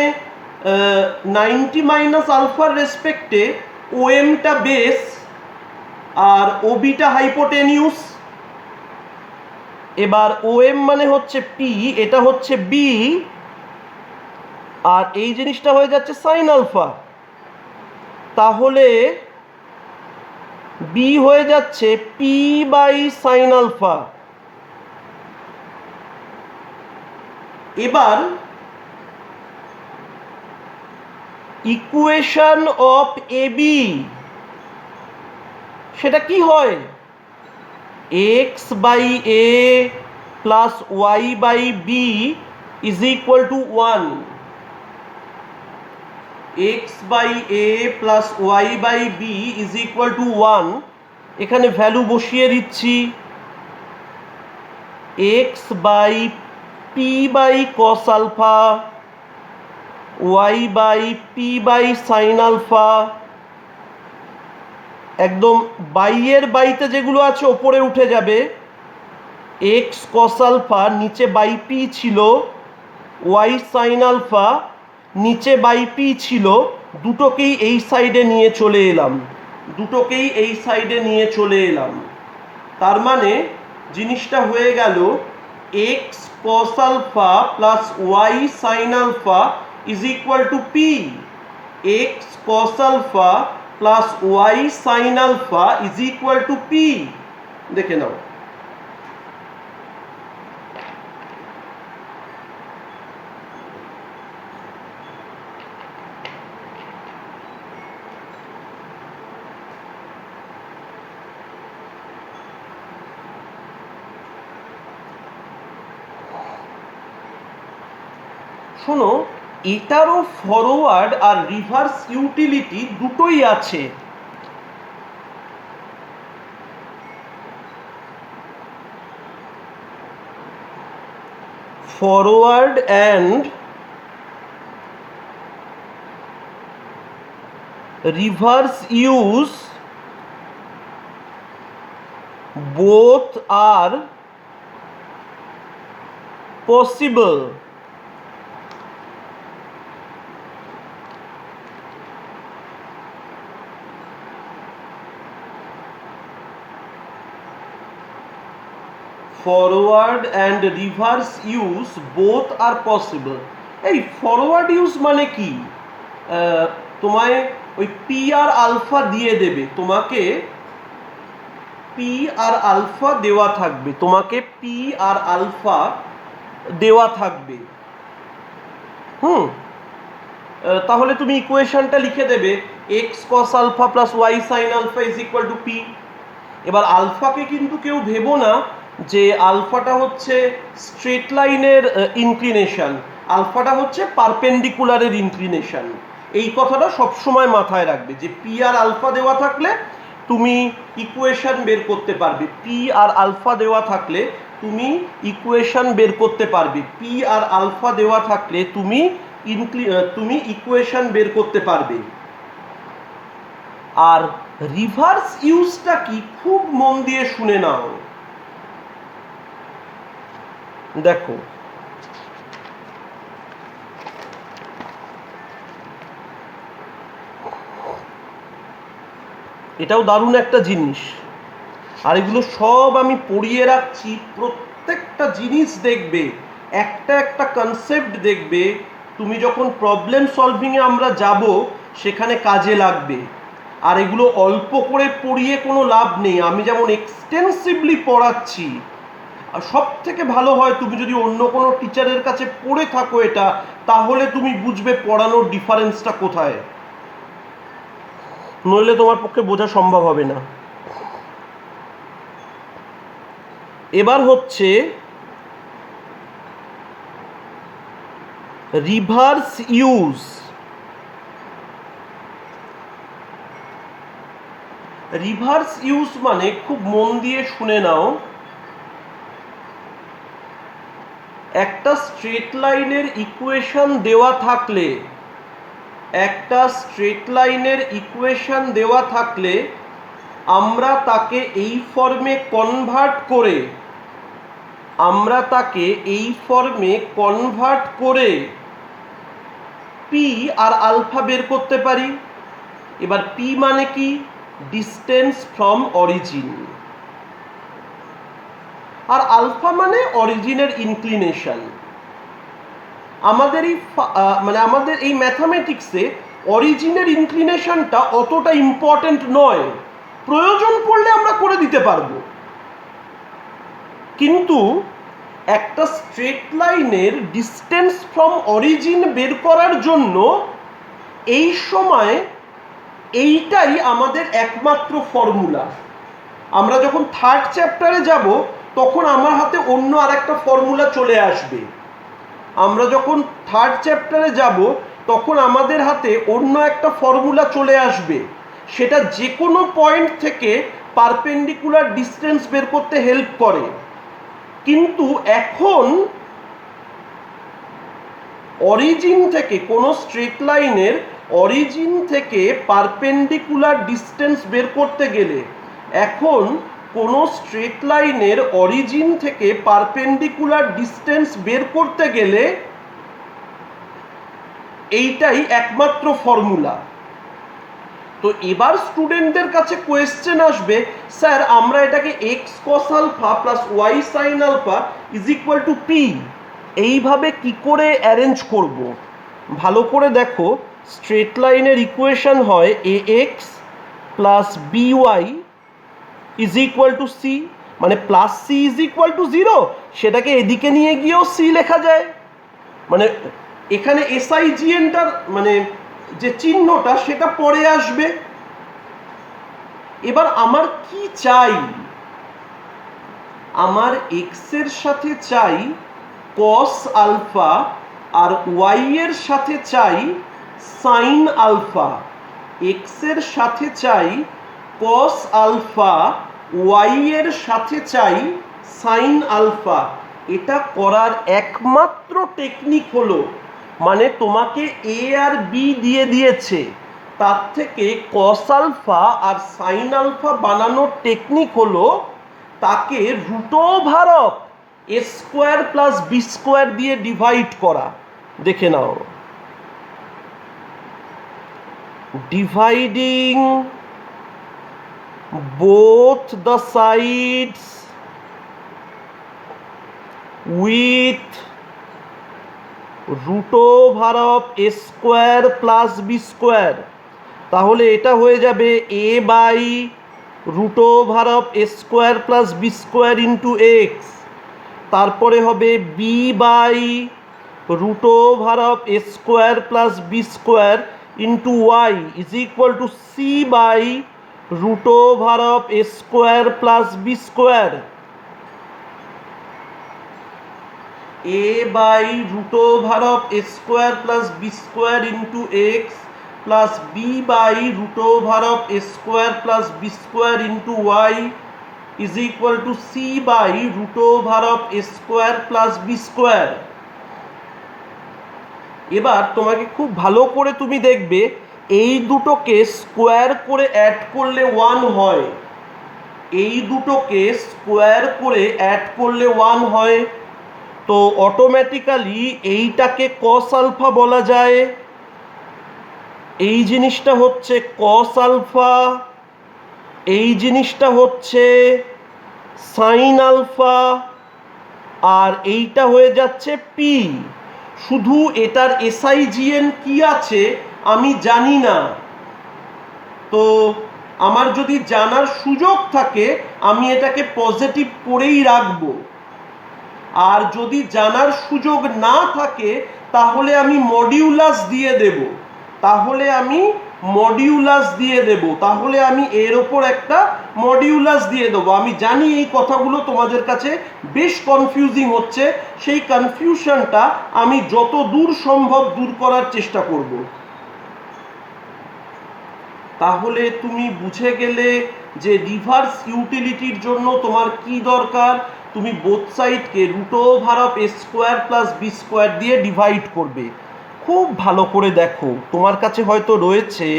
90 মাইনাস আলফার রেসপেক্টে ও এমটা বেস আর ও বিটা হাইপোটেনিউস। এবার ও এম মানে হচ্ছে পি, এটা হচ্ছে বি, আর এই জিনিসটা হয়ে যাচ্ছে সাইন আলফা। তাহলে বি হয়ে যাচ্ছে পি বাই সাইন আলফা। এবার ইকুয়েশন অফ এ বি সেটা কি হয়? X by a plus y by b is equal to 1। X by a plus y by b is equal to 1। এখানে ভ্যালু বসিয়ে দিচ্ছি। X by p by cos alpha, y by p by sine alpha. একদম বাইয়ের বাইতে যেগুলো আছে ওপরে উঠে যাবে। এক্স কস আলফা নিচে বাই পি ছিল, ওয়াই সাইন আলফা নিচে বাই পি ছিল, দুটোকেই এই সাইডে নিয়ে চলে এলাম, দুটোকেই এই সাইডে নিয়ে চলে এলাম। তার মানে জিনিসটা হয়ে গেল x cos alpha plus y sine alpha is equal to p. X cos alpha plus y sine alpha is equal to p. দেখে নাও। শোনো, এটারও ফরওয়ার্ড আর রিভার্স ইউটিলিটি দুটোই আছে। Forward and reverse use both are possible. Forward and reverse use both are possible. এই ফরওয়ার্ড ইউজ মানে কি? তোমায় ওই পি আর আলফা দিয়ে দেবে, তোমাকে পি আর আলফা দেওয়া থাকবে, তোমাকে পি আর আলফা দেওয়া থাকবে। তাহলে তুমি ইকুয়েশনটা লিখে দেবে x cos alpha plus y sine alpha is equal to p. এবার আলফাকে কিন্তু কেউ ভেবো না যে আলফাটা হচ্ছে স্ট্রেট লাইনের ইনক্লিনেশন, আলফাটা হচ্ছে পারপেন্ডিকুলারের ইনক্লিনেশন। এই কথাটা সবসময় মাথায় রাখবে যে পি আর আলফা দেওয়া থাকলে তুমি ইকুয়েশন বের করতে পারবে, পি আর আলফা দেওয়া থাকলে তুমি ইকুয়েশন বের করতে পারবে, পি আর আলফা দেওয়া থাকলে তুমি ইকুয়েশন বের করতে পারবে। আর রিভার্স ইউজটা কি খুব মন দিয়ে শুনে নাও। দেখো, এটাও দারুণ একটা জিনিস, আর এগুলো সব আমি পড়িয়ে রাখছি। প্রত্যেকটা জিনিস দেখবে, একটা একটা কনসেপ্ট দেখবে, তুমি যখন প্রবলেম সলভিংয়ে আমরা যাব সেখানে কাজে লাগবে। আর এগুলো অল্প করে পড়িয়ে কোনো লাভ নেই। আমি যেমন এক্সটেন্সিভলি পড়াচ্ছি, আর সব থেকে ভালো হয় তুমি যদি অন্য কোনো টিচারের কাছে পড়ে থাকো এটা, তাহলে তুমি বুঝবে পড়ানোর ডিফারেন্সটা কোথায়, নইলে তোমার পক্ষে বোঝা সম্ভব হবে না। এবার হচ্ছে রিভার্স ইউজ। রিভার্স ইউজ মানে, খুব মন দিয়ে শুনে নাও, একটা স্ট্রেট লাইনের ইকুয়েশন দেওয়া থাকলে, একটা স্ট্রেট লাইনের ইকুয়েশন দেওয়া থাকলে আমরা তাকে এই ফর্মে কনভার্ট করে, আমরা তাকে এই ফর্মে কনভার্ট করে পি আর আলফা বের করতে পারি। এবার পি মানে কি? Distance from origin. আর আলফা মানে অরিজিনের ইনক্লিনেশন। আমাদের এই ম্যাথামেটিক্সে অরিজিনের ইনক্লিনেশনটা অতটা ইম্পর্টেন্ট নয়, প্রয়োজন পড়লে আমরা করে দিতে পারবো। কিন্তু একটা স্ট্রেট লাইনের ডিস্টেন্স ফ্রম অরিজিন বের করার জন্য এই সময় এইটাই আমাদের একমাত্র ফর্মুলা। আমরা যখন থার্ড চ্যাপ্টারে যাব তখন আমার হাতে অন্য আরেকটা ফর্মুলা চলে আসবে। আমরা যখন থার্ড চ্যাপ্টারে যাব তখন আমাদের হাতে অন্য একটা ফর্মুলা চলে আসবে, সেটা যে কোনো পয়েন্ট থেকে পারপেন্ডিকুলার ডিস্টেন্স বের করতে হেল্প করে। কিন্তু এখন অরিজিন থেকে, কোনো স্ট্রেট লাইনের অরিজিন থেকে পারপেন্ডিকুলার ডিস্টেন্স বের করতে গেলে, এখন কোনো স্ট্রেট লাইনের অরিজিন থেকে পারপেন্ডিকুলার ডিস্টেন্স বের করতে গেলে এইটাই একমাত্র ফর্মুলা। তো এবার স্টুডেন্টদের কাছে কোয়েশ্চেন আসবে, স্যার আমরা এটাকে x cos alpha plus y sine alpha is equal to p, এইভাবে কি করে অ্যারেঞ্জ করব? ভালো করে দেখো, স্ট্রেট লাইনের ইকুয়েশন হয় a x plus b y is equal to c, মানে plus c is equal to zero, সেটাকে এদিকে নিয়ে গিয়েও সি লেখা যায়। মানে এখানে এসআইজিএনটার মানে যে চিহ্নটা সেটা পরে আসবে। এবার আমার কি চাই? আমার এক্স এর সাথে চাই কস আলফা আর ওয়াই এর সাথে চাই সাইন আলফা। এক্স এর সাথে চাই কস আলফা, ওয়াই এর সাথে চাই সাইন আলফা। এটা করার একমাত্র টেকনিক হলো, মানে তোমাকে এ আর বি দিয়ে দিয়েছে, তার থেকে কস আলফা আর সাইন আলফা বানানোর টেকনিক হলো তাকে root over of a square plus b square দিয়ে ডিভাইড করা। দেখে নাও, dividing both the sides with root over of a square plus b square, তাহলে এটা হয়ে যাবে a by root over of a square plus b square into x, তারপরে হবে b by root over of a square plus b square into y is equal to c by root over of a square plus b square. a by root over of a square plus b square into x plus b by root over of a square plus b square into y is equal to c by root over of a square plus b square. এবার তোমাকে খুব ভালো করে তুমি দেখবে, এই দুটোকে স্কোয়ার করে অ্যাড করলে 1 হয়, এই দুটোকে স্কোয়ার করে অ্যাড করলে 1 হয়। তো অটোমেটিক্যালি এইটাকে কস আলফা বলা যায়, এই জিনিসটা হচ্ছে কস আলফা, এই জিনিসটা হচ্ছে সাইন আলফা, আর এইটা হয়ে যাচ্ছে পি। শুধু এটার এসআইজিএন কি আছে আমি জানি না, তো আমার যদি জানার সুযোগ থাকে আমি এটাকে পজিটিভ করেই রাখবো। আর যদি জানার সুযোগ না থাকে তাহলে আমি মডিউলাস দিয়ে দেব, তাহলে আমি এর ওপর একটা মডিউলাস দিয়ে দেবো। আমি জানি এই কথাগুলো তোমাদের কাছে বেশ কনফিউজিং হচ্ছে, সেই কনফিউশনটা আমি যত দূর সম্ভব দূর করার চেষ্টা করব। তাহলে তুমি বুঝে গেলে যে রিভার্স ইউটিলিটির জন্য তোমার কি দরকার। তুমি বোথ সাইডকে √a² + b² দিয়ে ডিভাইড করবে। খুব ভালো করে দেখো, তোমার কাছে হয়তো রয়েছে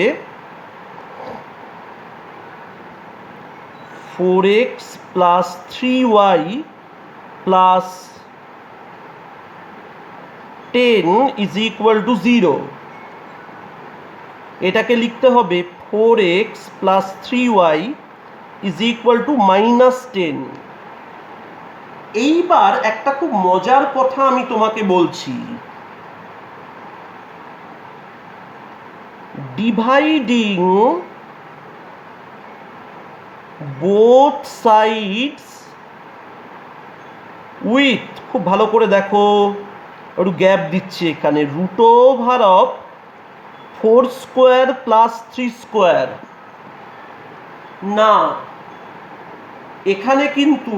4x + 3y + 10 = 0। এটাকে লিখতে হবে 4x + 3y = -10। এইবার একটা খুব মজার কথা আমি তোমাকে বলছি। ডিভাইডিং বোথ সাইডস উইথ, খুব ভালো করে দেখো, একটু গ্যাপ দিচ্ছি এখানে, √4² + 3²। না, এখানে কিন্তু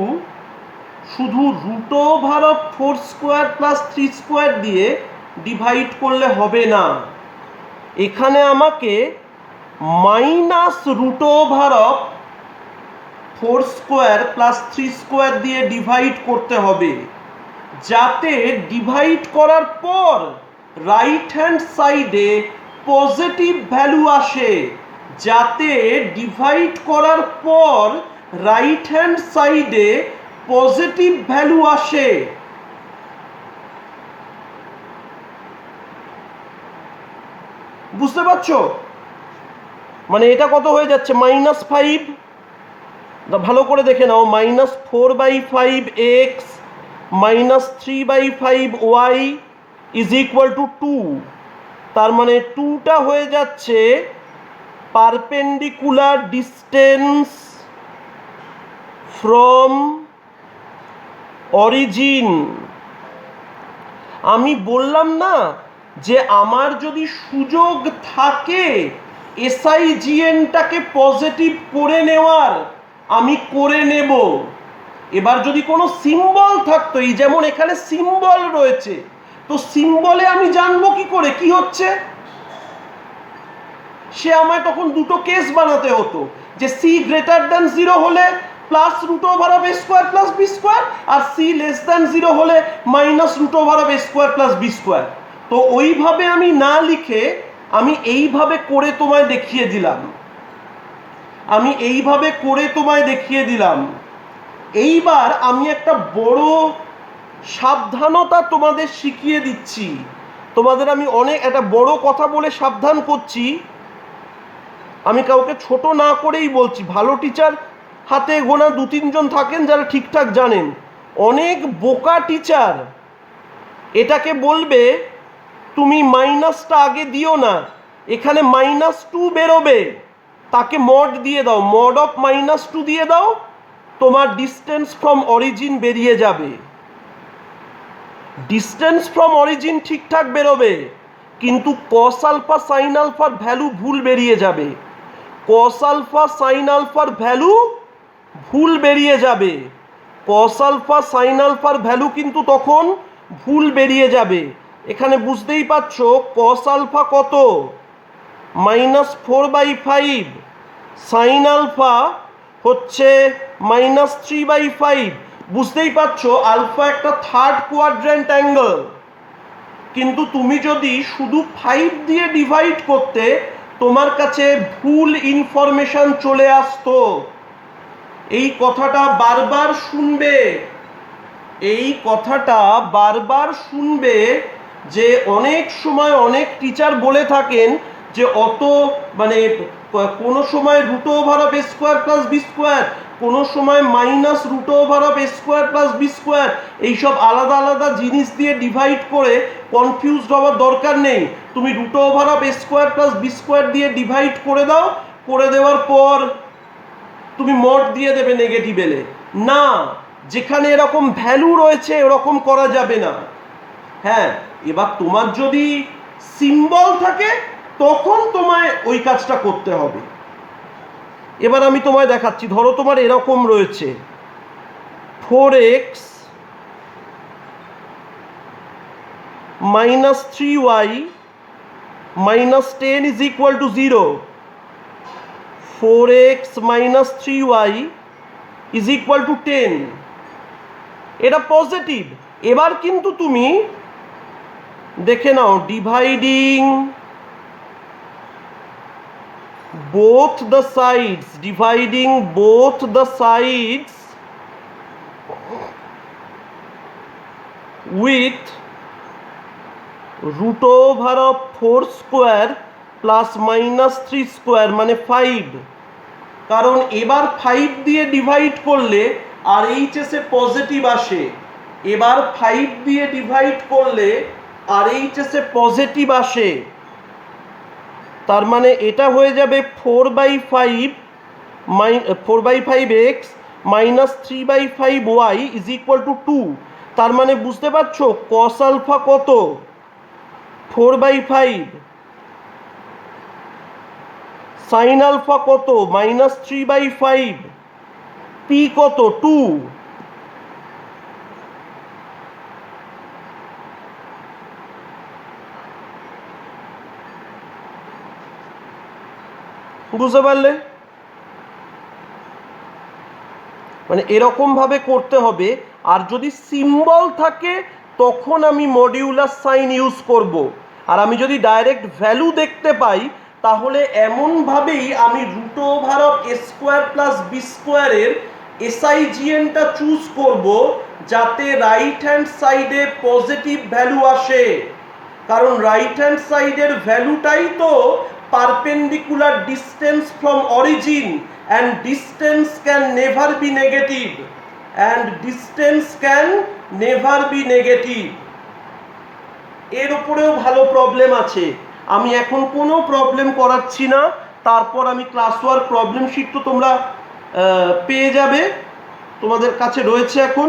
শুধু √4² + 3² দিয়ে ডিভাইড করলে হবে না, এখানে আমাকে -√4² + 3² দিয়ে ডিভাইড করতে হবে, যাতে ডিভাইড করার পর রাইট হ্যান্ড সাইডে পজিটিভ ভ্যালু আসে, যাতে ডিভাইড করার পর রাইট হ্যান্ড সাইডে পজিটিভ ভ্যালু আসে। বুঝতে পারছো? মানে এটা কত হয়ে যাচ্ছে? -5। ভালো করে দেখে নাও, -4/5x -3/5y = 2। তার মানে 2টা হয়ে যাচ্ছে পারপেন্ডিকুলার ডিস্টেন্স ফ্রম অরিজিন। আমি বললাম না যে আমার যদি সুযোগ থাকে SIGNটাকে পজিটিভ করে নেওয়ার, আমি করে নেব। এবার যদি কোনো সিম্বল থাকতো, এই যেমন এখানে সিম্বল রয়েছে, তো সিম্বলে আমি জানবো কি করে কি হচ্ছে? সে আমায় তখন দুটো কেস বানাতে হতো, যে c > 0 হলে +√a² + b², আর c < 0 হলে -√a² + b²। তো ওইভাবে আমি না লিখে আমি এইভাবে করে তোমায় দেখিয়ে দিলাম। এইবার আমি একটা বড় সাবধানতা তোমাদের শিখিয়ে দিচ্ছি। তোমাদের আমি অনেক একটা বড় কথা বলে সাবধান করছি, আমি কাউকে ছোট না করেই বলছি। ভালো টিচার হাতে গোনা 2-3 জন থাকেন যারা ঠিকঠাক জানেন। অনেক বোকা টিচার এটাকে বলবে তুমি মাইনাসটা আগে দিও না, এখানে -2 বেরোবে, তাকে মড দিয়ে দাও, mod(-2) দিয়ে দাও, তোমার ডিস্টেন্স ফ্রম অরিজিন বেরিয়ে যাবে। ডিস্টেন্স ফ্রম অরিজিন ঠিকঠাক বেরোবে, কিন্তু cos α sin α ভ্যালু ভুল বেরিয়ে যাবে। cos α sin α ভ্যালু ভুল বেরিয়ে যাবে। cos α sin α ভ্যালু কিন্তু তখন ভুল বেরিয়ে যাবে। এখানে বুঝতেই পারছো cos α কত? -4/5, sin α হচ্ছে -3/5। বুঝতেই পারছো আলফা একটা থার্ড কোয়াড্র্যান্ট অ্যাঙ্গেল। কিন্তু তুমি যদি শুধু 5 দিয়ে ডিভাইড করতে, তোমার কাছে ভুল ইনফরমেশন চলে আসতো। এই কথাটা বারবার শুনবে, যে অনেক সময় অনেক টিচার বলে থাকেন যে অত মানে কোনো সময় √a² + b², কোনো সময় -√a² + b², এইসব আলাদা আলাদা জিনিস দিয়ে ডিভাইড করে কনফিউজড হওয়ার দরকার নেই। তুমি √a² + b² দিয়ে ডিভাইড করে দাও, করে দেওয়ার পর তুমি মড দিয়ে দেবে নেগেটিভ এলে। না, যেখানে এরকম ভ্যালু রয়েছে এরকম করা যাবে না। হ্যাঁ, এবার তোমার যদি সিম্বল থাকে তখন তোমায় ওই কাজটা করতে হবে। এবার আমি তোমায় দেখাচ্ছি, ধরো তোমার এরকম রয়েছে 4x minus 3y minus 10 is equal to 0. 4x minus 3y is equal to 10. এটা পজিটিভ। এবার কিন্তু তুমি দেখে নাও, dividing both the sides, dividing both the sides with root over of 4 square plus minus 3 square মানে 5। কারণ এবার 5 দিয়ে ডিভাইড করলে আর এইচএসে পজিটিভ আসে, এবার 5 দিয়ে ডিভাইড করলে আর এইচএসে পজিটিভ আসে, তার মানে এটা হয়ে যাবে 4/5 x minus 3/5 y is equal two 2। তার মানে বুঝতে পারছো কস আলফা কত? 4/5। সাইন আলফা কত? মাইনাস 3/5। পি কত? 2। বুঝতে পারলে? মানে এরকম ভাবে করতে হবে। আর যদি সিম্বল থাকে তখন আমি মডিউলার সাইন ইউজ করব। আর আমি যদি ডাইরেক্ট ভ্যালু দেখতে পাই তাহলে এমনভাবেই আমি root over of a square plus b স্কোয়ারের এসআইজিএনটা চুজ করব যাতে রাইট হ্যান্ড সাইডে পজিটিভ ভ্যালু আসে। কারণ রাইট হ্যান্ড সাইডের ভ্যালুটাই তো perpendicular distance from origin, and distance can never be negative, and distance can never be negative। এর উপরেও ভালো প্রবলেম আছে, আমি এখন কোনো প্রবলেম করাচ্ছি না। তারপর আমি ক্লাস ওয়ার্ক প্রবলেম শিট তো তোমরা পেয়ে যাবে, তোমাদের কাছে রয়েছে এখন।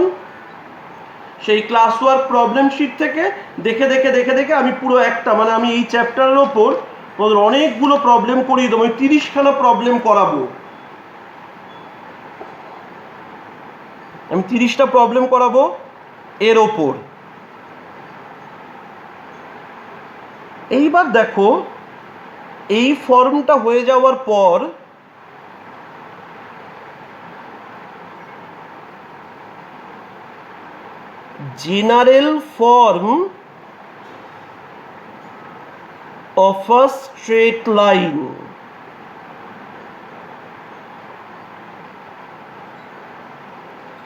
সেই ক্লাস ওয়ার্ক প্রবলেম শিট থেকে দেখে দেখে দেখে দেখে আমি পুরো একটা মানে আমি এই চ্যাপ্টারের ওপর তোমাদের অনেকগুলো প্রবলেম করিয়ে দেবো। আমি 30খানা প্রবলেম করাবো, আমি 30টা প্রবলেম করাবো এর ওপর। এইবার দেখো, এই ফর্মটা হয়ে যাওয়ার পর general form of a straight line,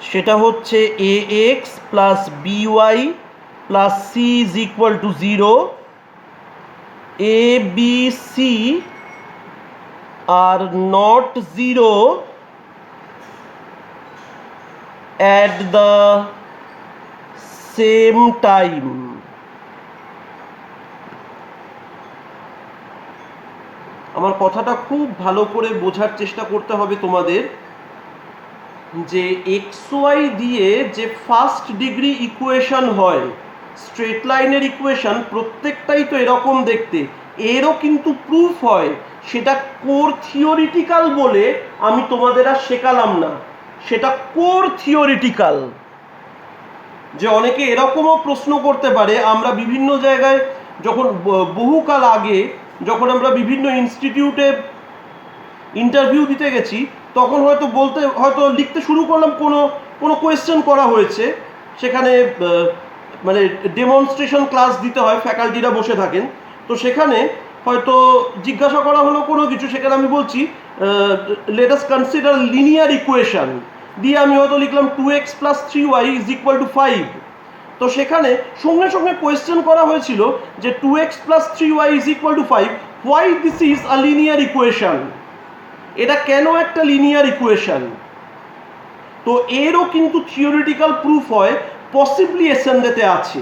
সেটা হচ্ছে ax plus by plus c is equal to 0। a b c are not 0 at the same time। আমার কথাটা খুব ভালো করে বোঝার চেষ্টা করতে হবে তোমাদের, যে এক্স ওয়াই দিয়ে যে ফার্স্ট ডিগ্রি ইকুয়েশন হয়, স্ট্রেট লাইনের ইকুয়েশন প্রত্যেকটাই তো এরকম দেখতে, এরও কিন্তু প্রুফ হয়। সেটা কোর থিওরিটিক্যাল বলে আমি তোমাদের আর শেখালাম না, সেটা কোর থিওরিটিক্যাল। যে অনেকে এরকমও প্রশ্ন করতে পারে, আমরা বিভিন্ন জায়গায় যখন বহুকাল আগে যখন আমরা বিভিন্ন ইনস্টিটিউটে ইন্টারভিউ দিতে গেছি তখন হয়তো লিখতে শুরু করলাম, কোনো কোয়েশ্চেন করা হয়েছে, সেখানে মানে ডেমনস্ট্রেশন ক্লাস দিতে হয়, ফ্যাকাল্টিরা বসে থাকেন, তো সেখানে হয়তো জিজ্ঞাসা করা হলো কোনো কিছু, সেখানে আমি বলছি let us consider linear equation, দিয়ে আমি হয়তো লিখলাম 2x plus 3y is equal two 5। তো সেখানে সঙ্গে সঙ্গে কোয়েশ্চেন করা হয়েছিল যে 2x plus 3y is equal two 5, why this is a linear equation, এটা কেন একটা লিনিয়ার ইকুয়েশন। তো এরও কিন্তু থিওরিটিক্যাল প্রুফ হয়, পসিবলি এসেন্ডেতে আছে,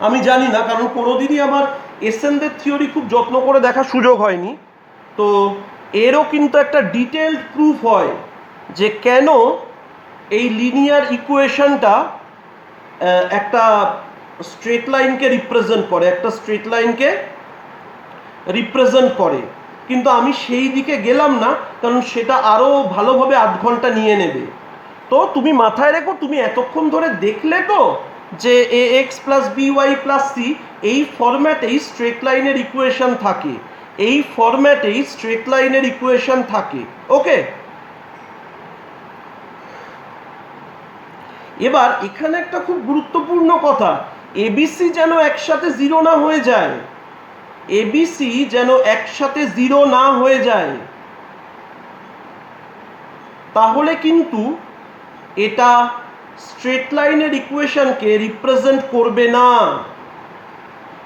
আমি জানি না, কারণ কোনোদিনই আমার এসেন্ডের থিওরি খুব যত্ন করে দেখার সুযোগ হয়নি। তো এরও কিন্তু একটা ডিটেলড প্রুফ হয় যে কেন এই লিনিয়ার ইকুয়েশনটা একটা স্ট্রেট লাইনকে রিপ্রেজেন্ট করে, একটা স্ট্রেট লাইনকে রিপ্রেজেন্ট করে, কিন্তু আমি সেই দিকে গেলাম না, কারণ সেটা আরও ভালোভাবে আধ ঘন্টা নিয়ে নেবে। তো তুমি মাথায় রেখো, তুমি এতক্ষণ ধরে দেখলে তো যে a x plus b y plus c এই ফরম্যাটেই স্ট্রেট লাইনের ইকুয়েশন থাকে, এই ফরম্যাটেই স্ট্রেট লাইনের ইকুয়েশন থাকে। ওকে, এবার এখানে একটা খুব গুরুত্বপূর্ণ কথা, এবিসি যেন একসাথে জিরো না হয়ে যায়, এবিসি যেন একসাথে জিরো না হয়ে যায়, তাহলে কিন্তু এটা স্ট্রেট লাইনের ইকুয়েশনকে রিপ্রেজেন্ট করবে না।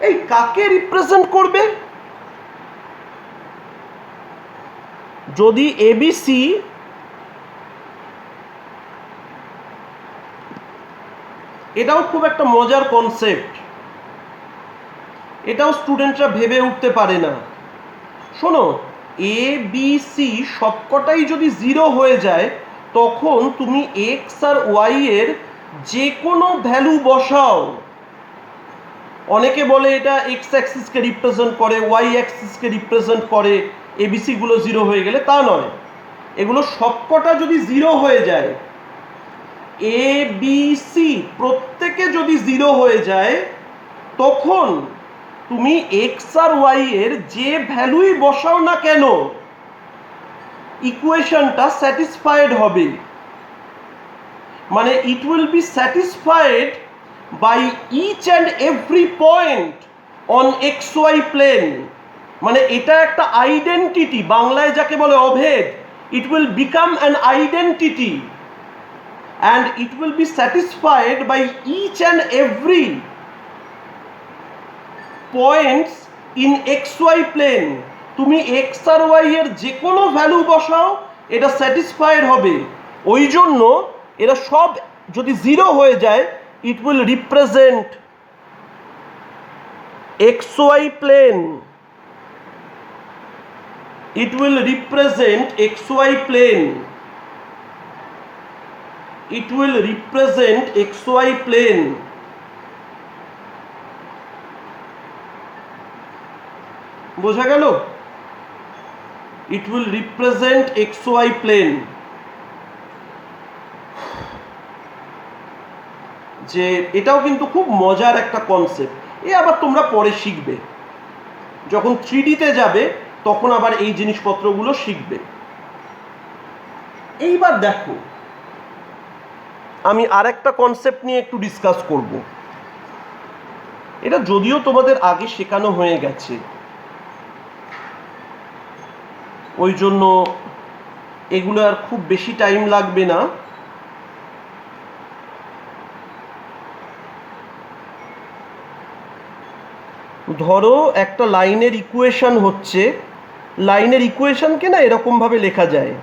এই কাকে রিপ্রেজেন্ট করবে? যদি এবিসি এটাও খুব একটা মজার কনসেপ্ট, এটাও স্টুডেন্টরা ভেবে উঠতে পারে না। শোনো, এ বি সি সবকটাই যদি জিরো হয়ে যায়, তখন তুমি এক্স আর ওয়াই এর যে কোনো ভ্যালু বসাও। অনেকে বলে এটা এক্স অ্যাক্সিসকে রিপ্রেজেন্ট করে, ওয়াই অ্যাক্সিসকে রিপ্রেজেন্ট করে, এবিসিগুলো জিরো হয়ে গেলে, তা নয়। এগুলো সবকটা যদি জিরো হয়ে যায়, এ বি সি প্রত্যেকে যদি জিরো হয়ে যায়, তখন তুমি এক্স আর ওয়াই এর যে ভ্যালুই বসাও না কেন, ইকুয়েশনটা স্যাটিসফাইড হবে। মানে it will be satisfied by each and every point on x y plane. মানে এটা একটা আইডেন্টিটি, বাংলায় যাকে বলে অভেদ। It will become an identity and it will be satisfied by each and every points in xy plane. তুমি x আর y এর যে কোনো ভ্যালু বসাও, এটা স্যাটিসফাইড হবে। ওই জন্য এরা সব যদি জিরো হয়ে যায়, it will represent xy plane, it will represent xy plane, it will represent xy plane. বোঝা গেল? it will represent xy plane। যে এটাও কিন্তু খুব মজার একটা কনসেপ্ট। আবার তোমরা পরে শিখবে, যখন 3D-তে যাবে তখন আবার এই জিনিসপত্রগুলো শিখবে। এইবার দেখো, আমি আর একটা কনসেপ্ট নিয়ে একটু ডিসকাস করব। এটা যদিও তোমাদের আগে শেখানো হয়ে গেছে, ওই জন্য এগুলো আর খুব বেশি টাইম লাগবে না। ধরো একটা লাইনের ইকুয়েশন হচ্ছে, লাইনের ইকুয়েশনকে না এরকমভাবে লেখা যায়,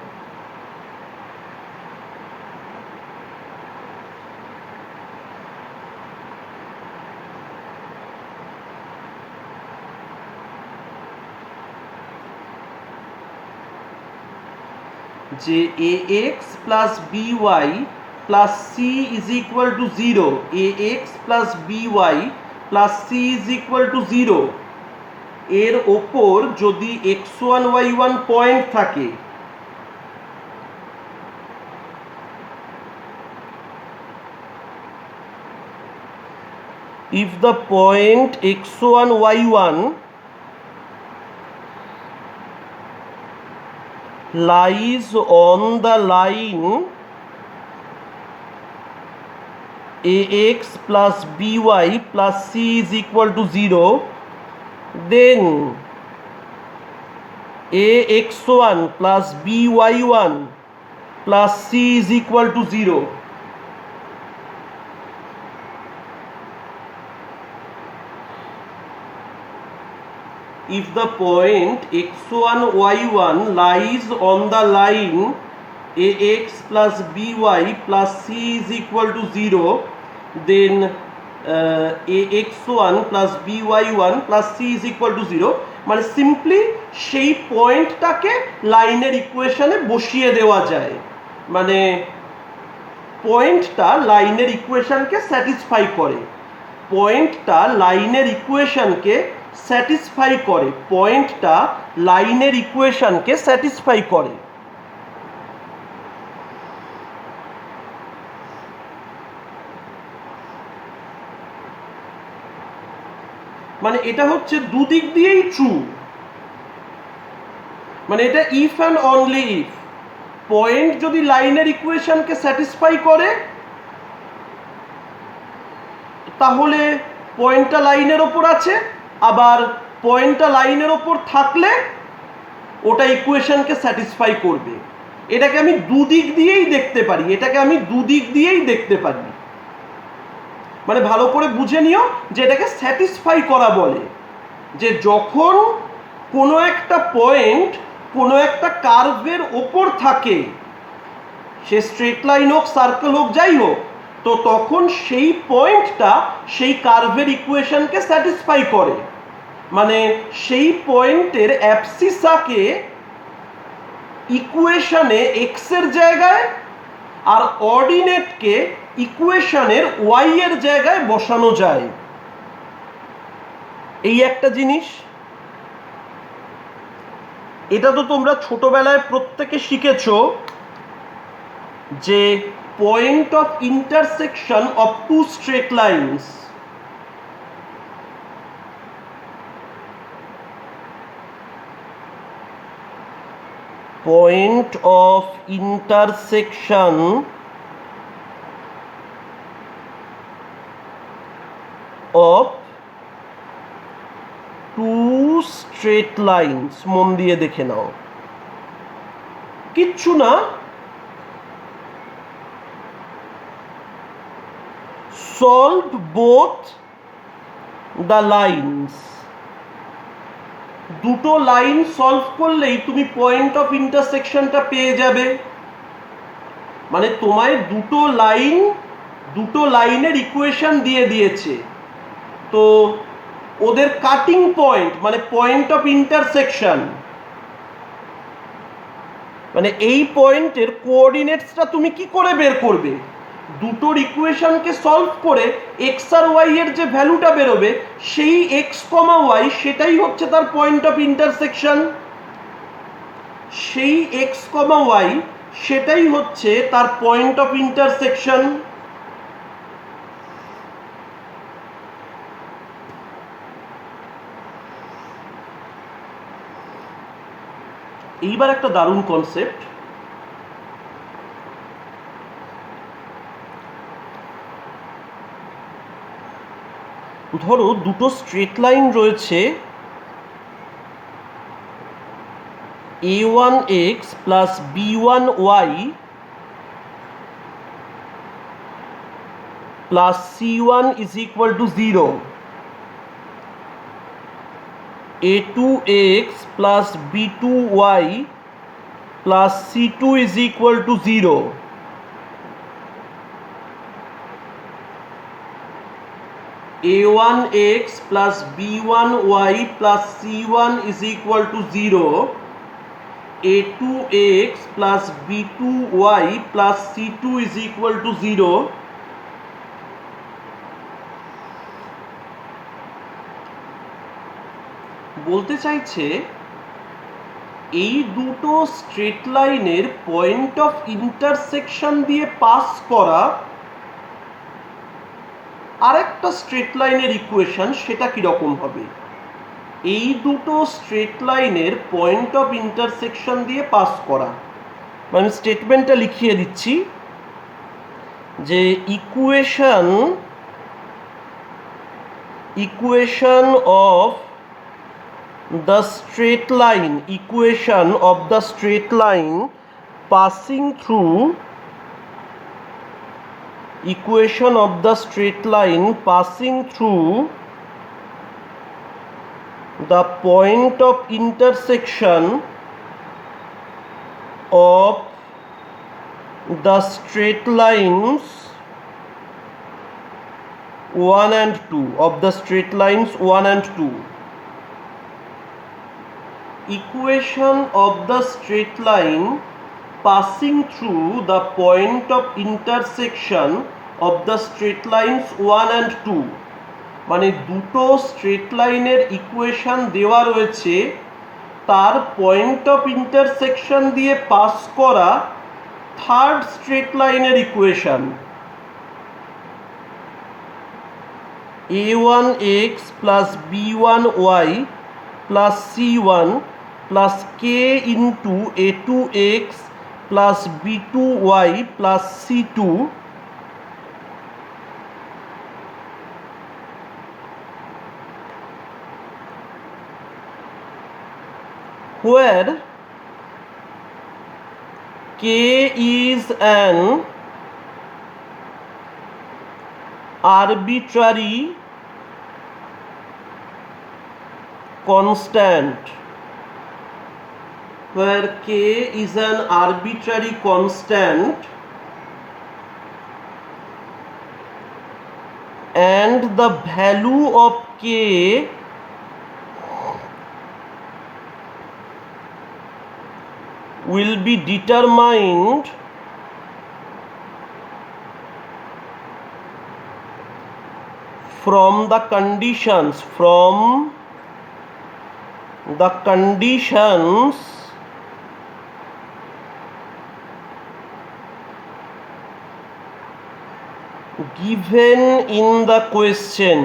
যে a x plus b y plus c is equal to zero, a x plus b y plus c is equal to zero, এর ওপর যদি x one y one point থাকে, if the point x1 y1 lies on the line ax plus by plus c is equal to 0, then ax1 plus by1 plus c is equal to 0. If the point x1 y1 lies on the line ax plus by plus c is equal to 0, then ax1 plus by1 plus c is equal to 0, মানে সিম্পলি সেই পয়েন্টটাকে লাইনের ইকুয়েশনে বসিয়ে দেওয়া যায়। মানে পয়েন্টটা লাইনের ইকুয়েশনকে স্যাটিসফাই করে, পয়েন্টটা লাইনের ইকুয়েশনকে স্যাটিসফাই করে, পয়েন্টটা লাইনের ইকুয়েশনকে স্যাটিসফাই করে। মানে এটা হচ্ছে দুদিক দিয়েই ট্রু, মানে এটা if and only if. Point যদি লাইনের ইকুয়েশনকে স্যাটিসফাই করে তাহলে পয়েন্টটা লাইনের ওপর আছে, আবার পয়েন্টটা লাইনের ওপর থাকলে ওটা ইকুয়েশনকে স্যাটিসফাই করবে। এটাকে আমি দুদিক দিয়েই দেখতে পারি, এটাকে আমি দুদিক দিয়েই দেখতে পারি। মানে ভালো করে বুঝে নিও যে এটাকে স্যাটিসফাই করা বলে, যে যখন কোনো একটা পয়েন্ট কোনো একটা কার্ভের ওপর থাকে, সে স্ট্রেট লাইন হোক, সার্কেল হোক, যাই হোক, তো তখন সেই পয়েন্টটা সেই কার্ভের ইকুয়েশনকে স্যাটিসফাই করে। মানে সেই পয়েন্টের অ্যাবসিসাকে ইকুয়েশনে এক্স এর জায়গায় আর অর্ডিনেটকে ইকুয়েশনের ওয়াই এর জায়গায় বসানো যায়। এই একটা জিনিস, এটা তো তোমরা ছোটবেলায় প্রত্যেকে শিখেছো যে point of intersection of two straight lines, point of intersection of two straight lines। মন দিয়ে দেখে নাও, কিচ্ছু না, solve both the lines। দুটো লাইন সলভ করলেই তুমি পয়েন্ট অফ ইন্টারসেকশনটা পেয়ে যাবে। মানে তোমায় দুটো লাইনের ইকুয়েশন দিয়ে দিয়েছে, তো ওদের কাটিং পয়েন্ট মানে পয়েন্ট অফ ইন্টারসেকশন, মানে এই পয়েন্টের কোঅর্ডিনেটসটা তুমি কি করে বের করবে? দুটোর ইকুয়েশনকে সলভ করে এক্স আর ওয়াই এর যে ভ্যালুটা বেরোবে সেই এক্স কমা ওয়াই সেটাই হচ্ছে তার পয়েন্ট অফ ইন্টারসেকশন। সেই এক্স কমা ওয়াই সেটাই হচ্ছে তার পয়েন্ট অফ ইন্টারসেকশন। এইবার একটা দারুণ কনসেপ্ট, ধরো দুটো স্ট্রেট লাইন রয়েছে, a1x plus b1y plus c1 is equal to 0, a2x plus b2y plus c2 is equal to 0, a1x plus b1y plus c1 is equal to 0, a2x plus b2y plus c2 is equal to 0। বলতে চাইছে এই দুটো স্ট্রেট লাইনের পয়েন্ট অফ ইন্টারসেকশন দিয়ে পাস করা আরেকটা স্ট্রেট লাইনের ইকুয়েশন, সেটা কিরকম হবে? এই দুটো স্ট্রেট লাইনের পয়েন্ট অফ ইন্টারসেকশন দিয়ে পাস করা, মানে স্টেটমেন্টটা লিখিয়ে দিচ্ছি যে equation of the straight line, equation of the straight line passing through, equation of the straight line passing through the point of intersection of the straight lines 1 and 2, of the straight lines 1 and 2, equation of the straight line passing through the point of intersection of the straight lines 1 and 2, মানে দুটো স্ট্রেট লাইনের ইকুয়েশন দেওয়া রয়েছে, তার পয়েন্ট অফ ইন্টারসেকশন দিয়ে পাস করা থার্ড স্ট্রেট লাইনের equation a1x plus b1y plus c1 plus k into a2x plus b2y plus c2 where k is an arbitrary constant, where k is an arbitrary constant and the value of k will be determined from the conditions given in the question,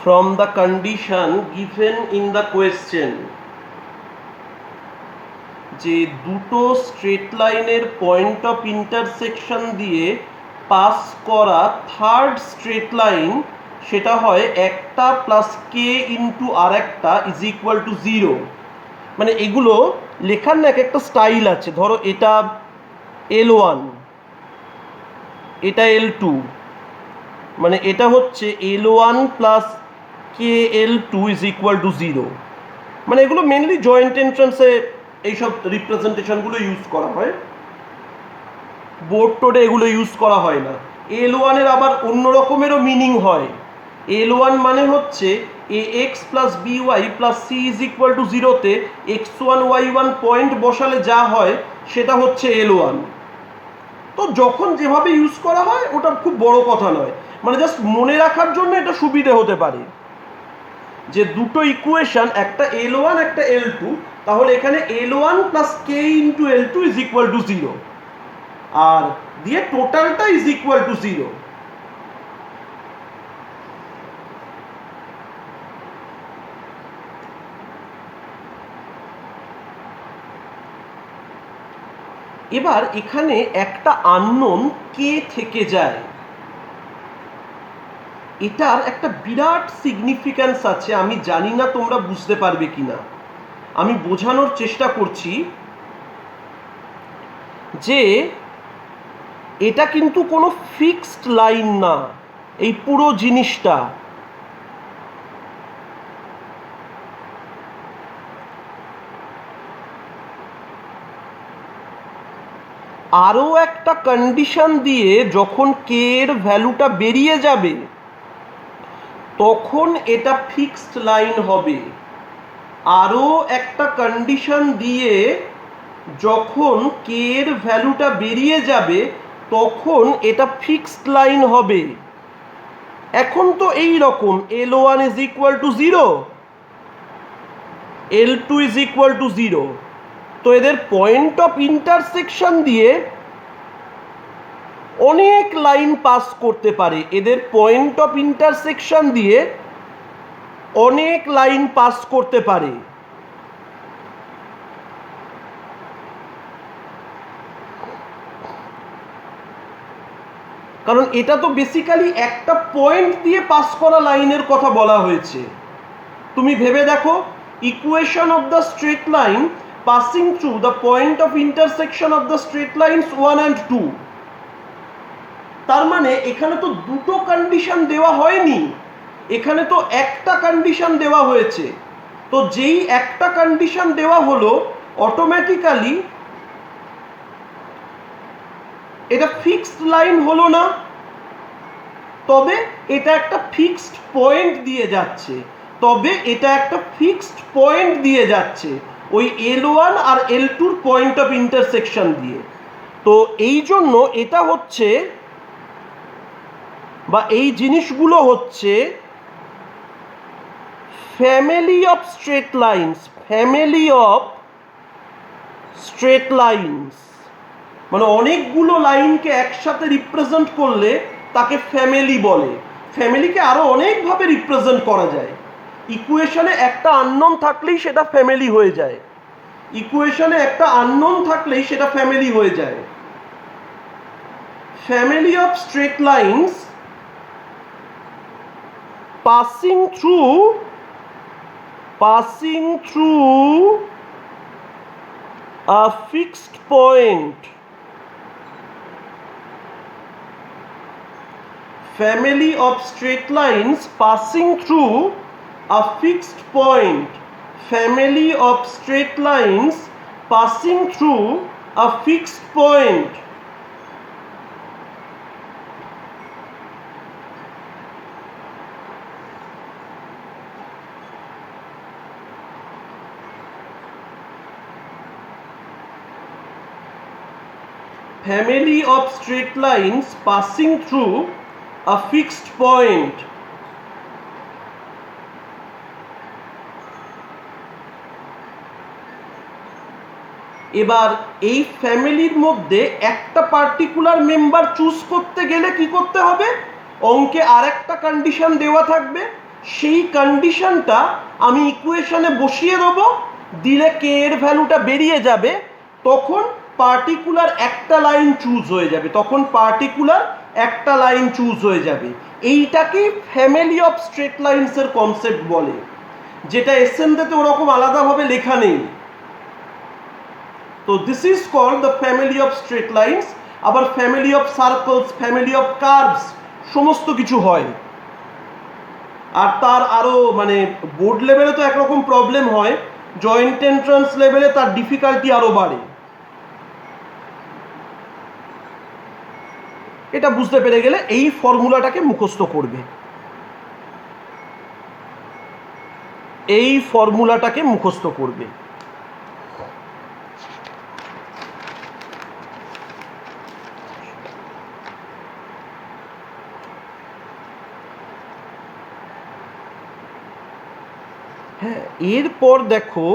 from the condition given in the question, যে দুটো স্ট্রেট লাইনের পয়েন্ট অফ ইন্টারসেকশন দিয়ে পাস করা থার্ড স্ট্রেট লাইন, সেটা হয় একটা প্লাস কে ইন্টু আর একটা ইজ ইকুয়াল টু 0। মানে এগুলো লেখার না এক একটা স্টাইল আছে। ধরো এটা L1, এটা L2, মানে এটা হচ্ছে L1 plus K L2 is equal to 0। মানে এগুলো মেনলি জয়েন্ট এন্ট্রান্সে এইসব রিপ্রেজেন্টেশনগুলো ইউজ করা হয়, বোর্ড টোডে এগুলো ইউজ করা হয় না। L1 এর আবার অন্য রকমেরও মিনিং হয়। L1 মানে হচ্ছে ax plus by plus c is equal to 0তে x1 y1 পয়েন্ট বসালে যা হয় সেটা হচ্ছে L1। তো যখন যেভাবে ইউজ করা হয় ওটা খুব বড় কথা নয়, মানে জাস্ট মনে রাখার জন্য এটা সুবিধে হতে পারে যে দুটো ইকুয়েশন, একটা L1 একটা L2, তাহলে এখানে L1 plus K into L2 is equal to 0, আর দিয়ে টোটালটা ইজ ইকুয়াল টু 0। এবার এখানে একটা আননোন কে থেকে যায়, এটার একটা বিরাট সিগনিফিক্যান্স আছে। আমি জানি না তোমরা বুঝতে পারবে কিনা, আমি বোঝানোর চেষ্টা করছি যে এটা কিন্তু কোনো ফিক্সড লাইন না। এই পুরো জিনিসটা আরও একটা কন্ডিশন দিয়ে যখন কে এর ভ্যালুটা বেরিয়ে যাবে তখন এটা ফিক্সড লাইন হবে। আরও একটা কন্ডিশন দিয়ে যখন কে এর ভ্যালুটা বেরিয়ে যাবে তখন এটা ফিক্সড লাইন হবে। এখন তো এই রকম L1 is equal to 0, L2 is equal to 0, তো এদের পয়েন্ট অফ ইন্টারসেকশন দিয়ে অনেক লাইন পাস করতে পারে, এদের পয়েন্ট অফ ইন্টারসেকশন দিয়ে অনেক লাইন পাস করতে পারে। কারণ এটা তো বেসিক্যালি একটা পয়েন্ট দিয়ে পাস করা লাইনের কথা বলা হয়েছে। তুমি ভেবে দেখো, equation of the straight line passing through the point of intersection of the straight lines 1 and 2, তার মানে এখানে তো দুটো কন্ডিশন দেওয়া হয়নি, এখানে তো একটা কন্ডিশন দেওয়া হয়েছে। তো যেই একটা কন্ডিশন দেওয়া হলো অটোমেটিক্যালি এটা ফিক্সড লাইন হলো না, তবে এটা একটা ফিক্সড পয়েন্ট দিয়ে যাচ্ছে, ওই L1 R L2 point of intersection দিয়ে। তো এই জন্য এটা হচ্ছে বা এই জিনিসগুলো হচ্ছে family of straight lines. Family of straight lines মানে অনেকগুলো লাইনকে একসাথে রিপ্রেজেন্ট করলে তাকে ফ্যামিলি বলে। ফ্যামিলিকে আরো অনেকভাবে রিপ্রেজেন্ট করা যায়। ইকুয়েশনে একটা আননোন থাকলেই সেটা ফ্যামিলি হয়ে যায়। ইকুয়েশনে একটা আননোন থাকলেই সেটা ফ্যামিলি হয়ে যায়। Family of straight lines passing through a fixed point. Family of straight lines passing through a fixed point. Family of straight lines passing through a fixed point. Family of straight lines passing through a fixed point. এবার এই ফ্যামিলির মধ্যে একটা পার্টিকুলার মেম্বার চুজ করতে গেলে কি করতে হবে? অঙ্কে আরেকটা কন্ডিশন দেওয়া থাকবে, সেই কন্ডিশনটা আমি ইকুয়েশনে বসিয়ে দেবো, দিলে কে এর ভ্যালুটা বেরিয়ে যাবে, তখন পার্টিকুলার একটা লাইন চুজ হয়ে যাবে। এইটাকেই ফ্যামিলি অফ স্ট্রেট লাইন্সের কনসেপ্ট বলে, যেটা এসএনতে ওরকম আলাদাভাবে লেখা নেই। তো this is called the family of straight lines. আবার family of circles, family of curves সমস্ত কিছু হয়। আর তার আরো মানে বোর্ড লেভেলে তো একরকম প্রবলেম হয়, জয়েন্ট এন্ট্রান্স লেভেলে তার ডিফিকাল্টি আরো বাড়ে। এটা বুঝতে পেরে গেলে এই ফর্মুলাটাকে মুখস্থ করবে। হ্যাঁ, এরপর দেখো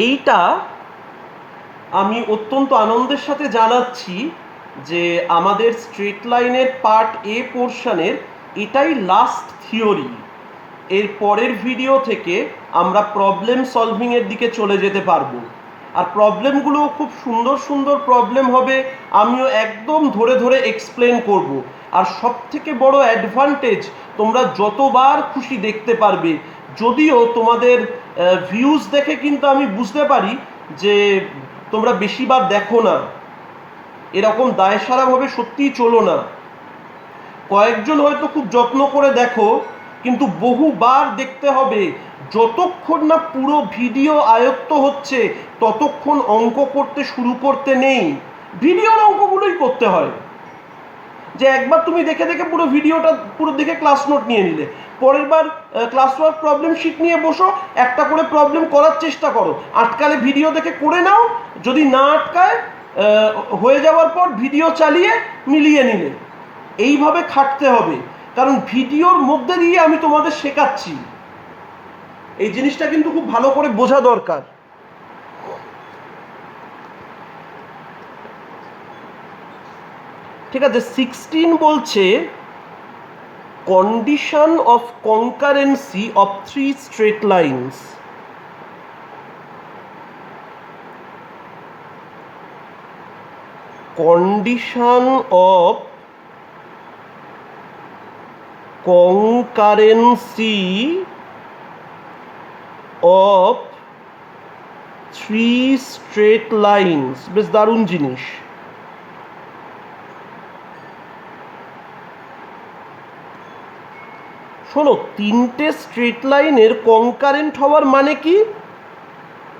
এইটা আমি অত্যন্ত আনন্দের সাথে জানাচ্ছি যে আমাদের স্ট্রেট লাইনের পার্ট এ পোর্শনের এটাই লাস্ট থিওরি। এর পরের ভিডিও থেকে আমরা প্রবলেম সলভিংয়ের দিকে চলে যেতে পারবো। আর প্রবলেমগুলো খুব সুন্দর সুন্দর প্রবলেম হবে, আমিও একদম ধরে ধরে এক্সপ্লেন করব। আর সব থেকে বড় অ্যাডভান্টেজ, তোমরা যতবার খুশি দেখতে পারবে। যদিও তোমাদের ভিউজ দেখে কিন্তু আমি বুঝতে পারি যে তোমরা বেশিবার দেখো না, এরকম দায়সারাভাবে সত্যিই চলো না। কয়েকজন হয়তো খুব যত্ন করে দেখো, কিন্তু বহুবার দেখতে হবে। যতক্ষণ না পুরো ভিডিও আয়ত্ত হচ্ছে ততক্ষণ অঙ্ক করতে শুরু করতে নেই। ভিডিওর অঙ্কগুলোই করতে হয়। যে একবার তুমি দেখে দেখে পুরো ভিডিওটা পুরো দেখে ক্লাস নোট নিয়ে নিলে, পরের বার ক্লাস ওয়ার্ক প্রবলেম শিট নিয়ে বসো, একটা করে প্রবলেম করার চেষ্টা করো। আটকালে ভিডিও দেখে করে নাও, যদি না আটকায় হয়ে যাওয়ার পর ভিডিও চালিয়ে মিলিয়ে নিলে। এইভাবে খাটতে হবে, কারণ ভিডিওর মধ্যে দিয়ে আমি তোমাদের শেখাচ্ছি। এই জিনিসটা কিন্তু খুব ভালো করে বোঝা দরকার। ঠিক আছে, 16 বলছে condition of concurrency of 3 straight lines. Condition of concurrency of 3 straight lines। বেশ দারুণ জিনিস। শোনো, তিনটে স্ট্রেট লাইনের কনকারেন্ট হওয়ার মানে কি?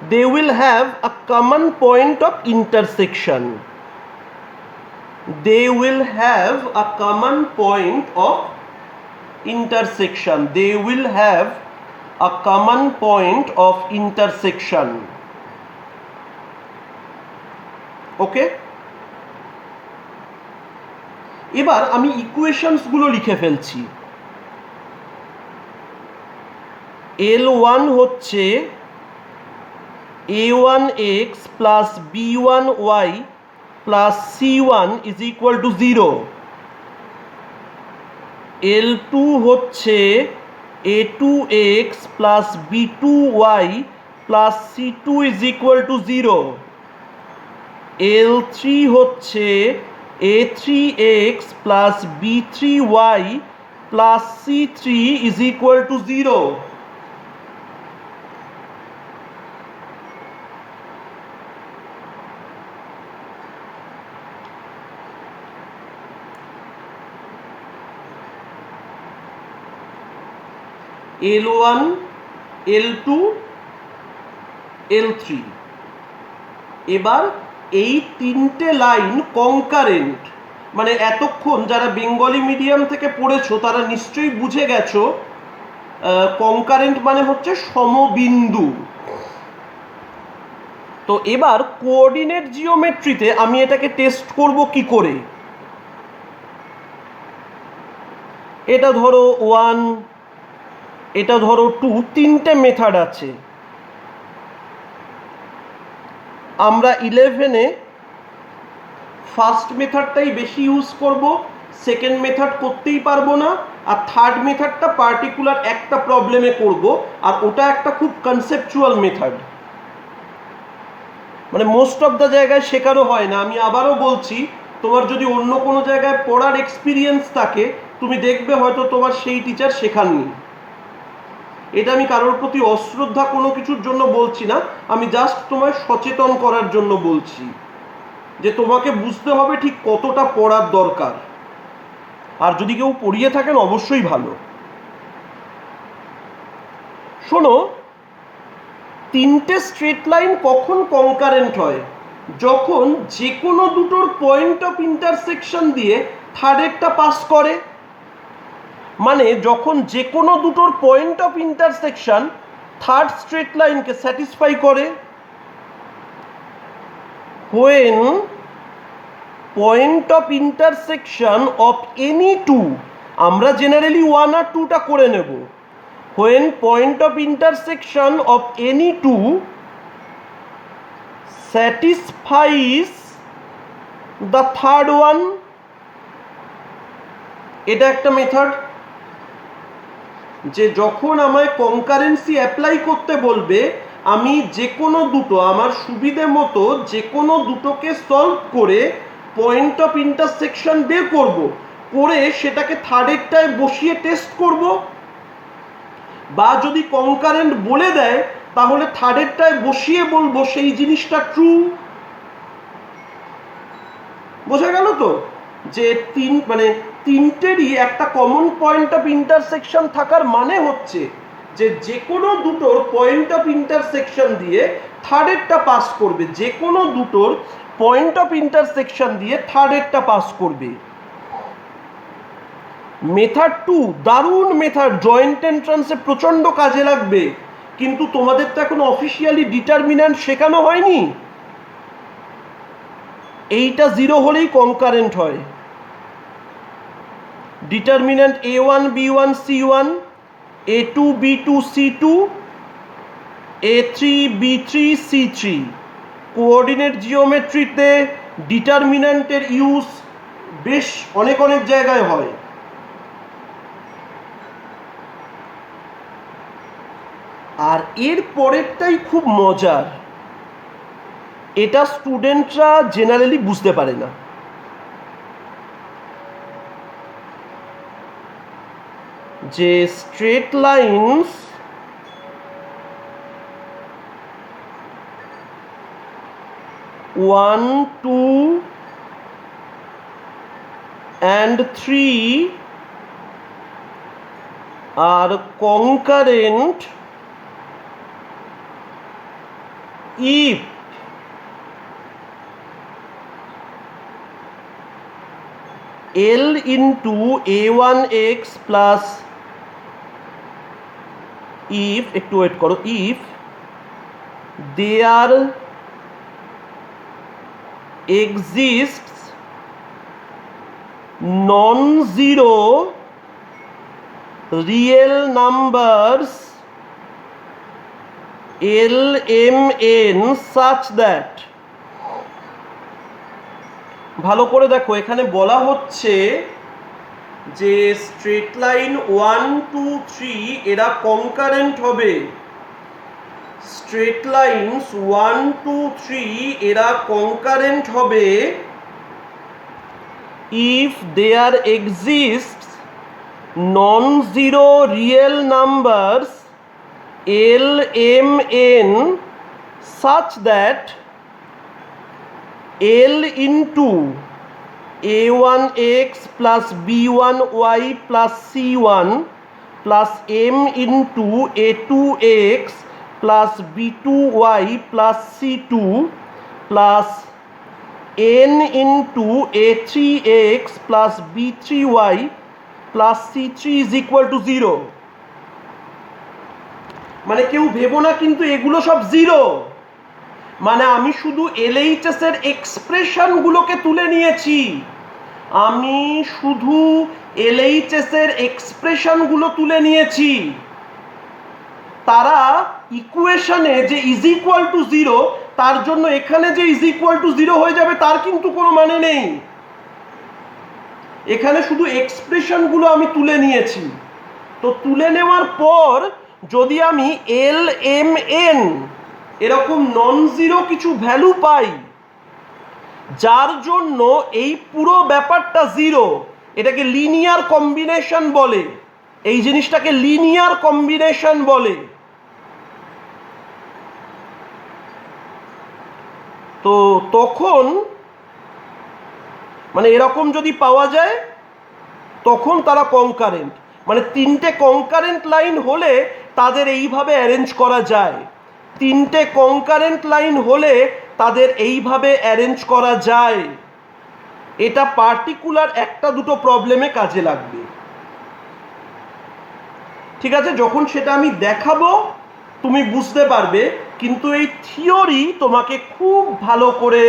they will have a common point of intersection. They will have a common point of intersection. They will have a common point of intersection. ওকে, এবার আমি ইকুয়েশনসগুলো লিখে ফেলছি। L1 হচ্ছে a1x plus b1y plus c1 is equal to 0। L2 হচ্ছে a2x plus b2y plus c2 is equal to 0। L3 হচ্ছে a3x plus b3y plus c3 is equal to 0। L1, L2, L3। এবার এই তিনটে লাইন কনকারেন্ট, মানে এতক্ষণ যারা বেঙ্গলি মিডিয়াম থেকে পড়েছো তারা নিশ্চয়ই বুঝে গেছো কনকারেন্ট মানে হচ্ছে সমবিন্দু। তো এবার কোঅর্ডিনেট জিওমেট্রিতে আমি এটাকে টেস্ট করব কি করে। এটা ধরো 1, এটা ধরো 2, তিনটে মেথড আছে। আমরা 11-এ ফার্স্ট মেথডটাই বেশি ইউজ করব, সেকেন্ড মেথড করতেই পারবো না, আর থার্ড মেথডটা পার্টিকুলার একটা প্রবলেমে করব, আর ওটা একটা খুব কনসেপচুয়াল মেথড, মানে মোস্ট অফ দ্য জায়গায় শেখানো হয় না। আমি আবারও বলছি, তোমার যদি অন্য কোনো জায়গায় পড়ার এক্সপিরিয়েন্স থাকে তুমি দেখবে হয়তো তোমার সেই টিচার শেখাননি। এটা আমি কারোর প্রতি অশ্রদ্ধা কোনো কিছুর জন্য বলছি না, আমি জাস্ট তোমায় সচেতন করার জন্য বলছি যে তোমাকে বুঝতে হবে ঠিক কতটা পড়ার দরকার। আর যদি কেউ পড়িয়ে থাকেন অবশ্যই ভালো। শোনো, তিনটে স্ট্রেট লাইন কখন কনকারেন্ট হয়? যখন যে কোনো দুটোর পয়েন্ট অফ ইন্টারসেকশন দিয়ে থার্ডেরটা পাস করে। মানে যখন যে কোনো দুটোর point of intersection third straight লাইনকে স্যাটিসফাই করে। when point of intersection of any two, আমরা জেনারেলি 1 আর 2টা করে নেব। when point of intersection of any two satisfies the third one, এটা একটা মেথড। যে যখন আমায় কনকারেন্সি অ্যাপ্লাই করতে বলবে আমি যে কোনো দুটো আমার সুবিধে মতো যে কোনো দুটোকে সলভ করে পয়েন্ট অফ ইন্টারসেকশন বের করব, করে সেটাকে থার্ডেরটায় বসিয়ে টেস্ট করব। বা যদি কনকারেন্ট বলে দেয় তাহলে থার্ডেরটায় বসিয়ে বলবো সেই জিনিসটা ট্রু। বোঝা গেল তো যে তিনটেরই একটা কমন পয়েন্ট অফ ইন্টারসেকশন থাকার মানে হচ্ছে যে কোনো দুটোর পয়েন্ট অফ ইন্টারসেকশন দিয়ে থার্ডেরটা পাস করবে, যে কোনো দুটোর পয়েন্ট অফ ইন্টারসেকশন দিয়ে থার্ডেরটা পাস করবে। মেথড 2 দারুণ মেথড, জয়েন্ট এন্ট্রান্সে প্রচণ্ড কাজে লাগবে, কিন্তু তোমাদের তো এখন অফিসিয়ালি ডিটারমিন্যান্ট শেখানো হয়নি। এইটা 0 হলেই কনকারেন্ট হয়। Determinant a1 b1 c1, a2 b2 c2, a3 b3 c3। Coordinate জিওমেট্রিতে ডিটারমিন্যান্টের ইউজ বেশ অনেক জায়গায় হয়। আর এর পরেরটাই খুব মজার, এটা স্টুডেন্টরা জেনারেলি বুঝতে পারে না। যে straight lines one, 2 and 3 are concurrent if L into a1x plus if, একটু ওয়েট করো, if there exists non-zero real numbers LMN such that, ভালো করে দেখো এখানে বলা হচ্ছে যে স্ট্রেট লাইন 1 2 3 এরা কনকারেন্ট হবে, স্ট্রেট লাইনস 1 2 3 এরা কনকারেন্ট হবে if there exists non-zero real numbers LMN such that L into A1x plus B1y plus C1 plus M into A2x plus B2y plus C2 plus N into A3x plus B3y plus C3 is equal to 0. মানে কেউ ভেবো না কিন্তু এগুলো সব জিরো, মানে আমি শুধু এলএইচএস এর এক্সপ্রেশনগুলোকে তুলে নিয়েছি, আমি শুধু এলএইচএস এর এক্সপ্রেশনগুলো তুলে নিয়েছি। তারা ইকুয়েশনে যে ইজ ইকুয়াল টু জিরো, তার জন্য এখানে যে ইজ ইকুয়াল টু জিরো হয়ে যাবে তার কিন্তু কোনো মানে নেই। এখানে শুধু এক্সপ্রেশনগুলো আমি তুলে নিয়েছি। তো তুলে নেওয়ার পর যদি আমি এল এম এন এরকম নন জিরো কিছু ভ্যালু পাই যার জন্য এই পুরো ব্যাপারটা জিরো, এটাকে লিনিয়ার কম্বিনেশন বলে, এই জিনিসটাকে লিনিয়ার কম্বিনেশন বলে। তো তখন মানে এরকম যদি পাওয়া যায় তখন তারা কনকারেন্ট, মানে তিনটে কনকারেন্ট লাইন হলে তাদের এইভাবে অ্যারেঞ্জ করা যায়, তিনটে কনকারেন্ট লাইন হলে তাদের এইভাবে অ্যারেঞ্জ করা যায়। এটা পার্টিকুলার একটা দুটো প্রবলেমে কাজে লাগবে, ঠিক আছে? যখন সেটা আমি দেখাবো তুমি বুঝতে পারবে, কিন্তু এই থিওরি তোমাকে খুব ভালো করে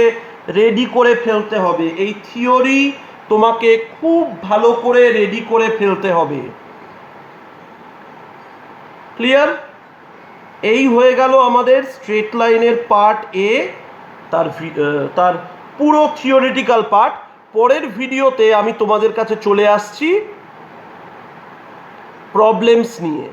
রেডি করে ফেলতে হবে, এই থিওরি তোমাকে খুব ভালো করে রেডি করে ফেলতে হবে। ক্লিয়ার? এই হয়ে গেল আমাদের স্ট্রেট লাইনের পার্ট এ, তার পুরো থিওরিটিক্যাল পার্ট। পরের ভিডিওতে আমি তোমাদের কাছে চলে আসছি প্রবলেমস নিয়ে।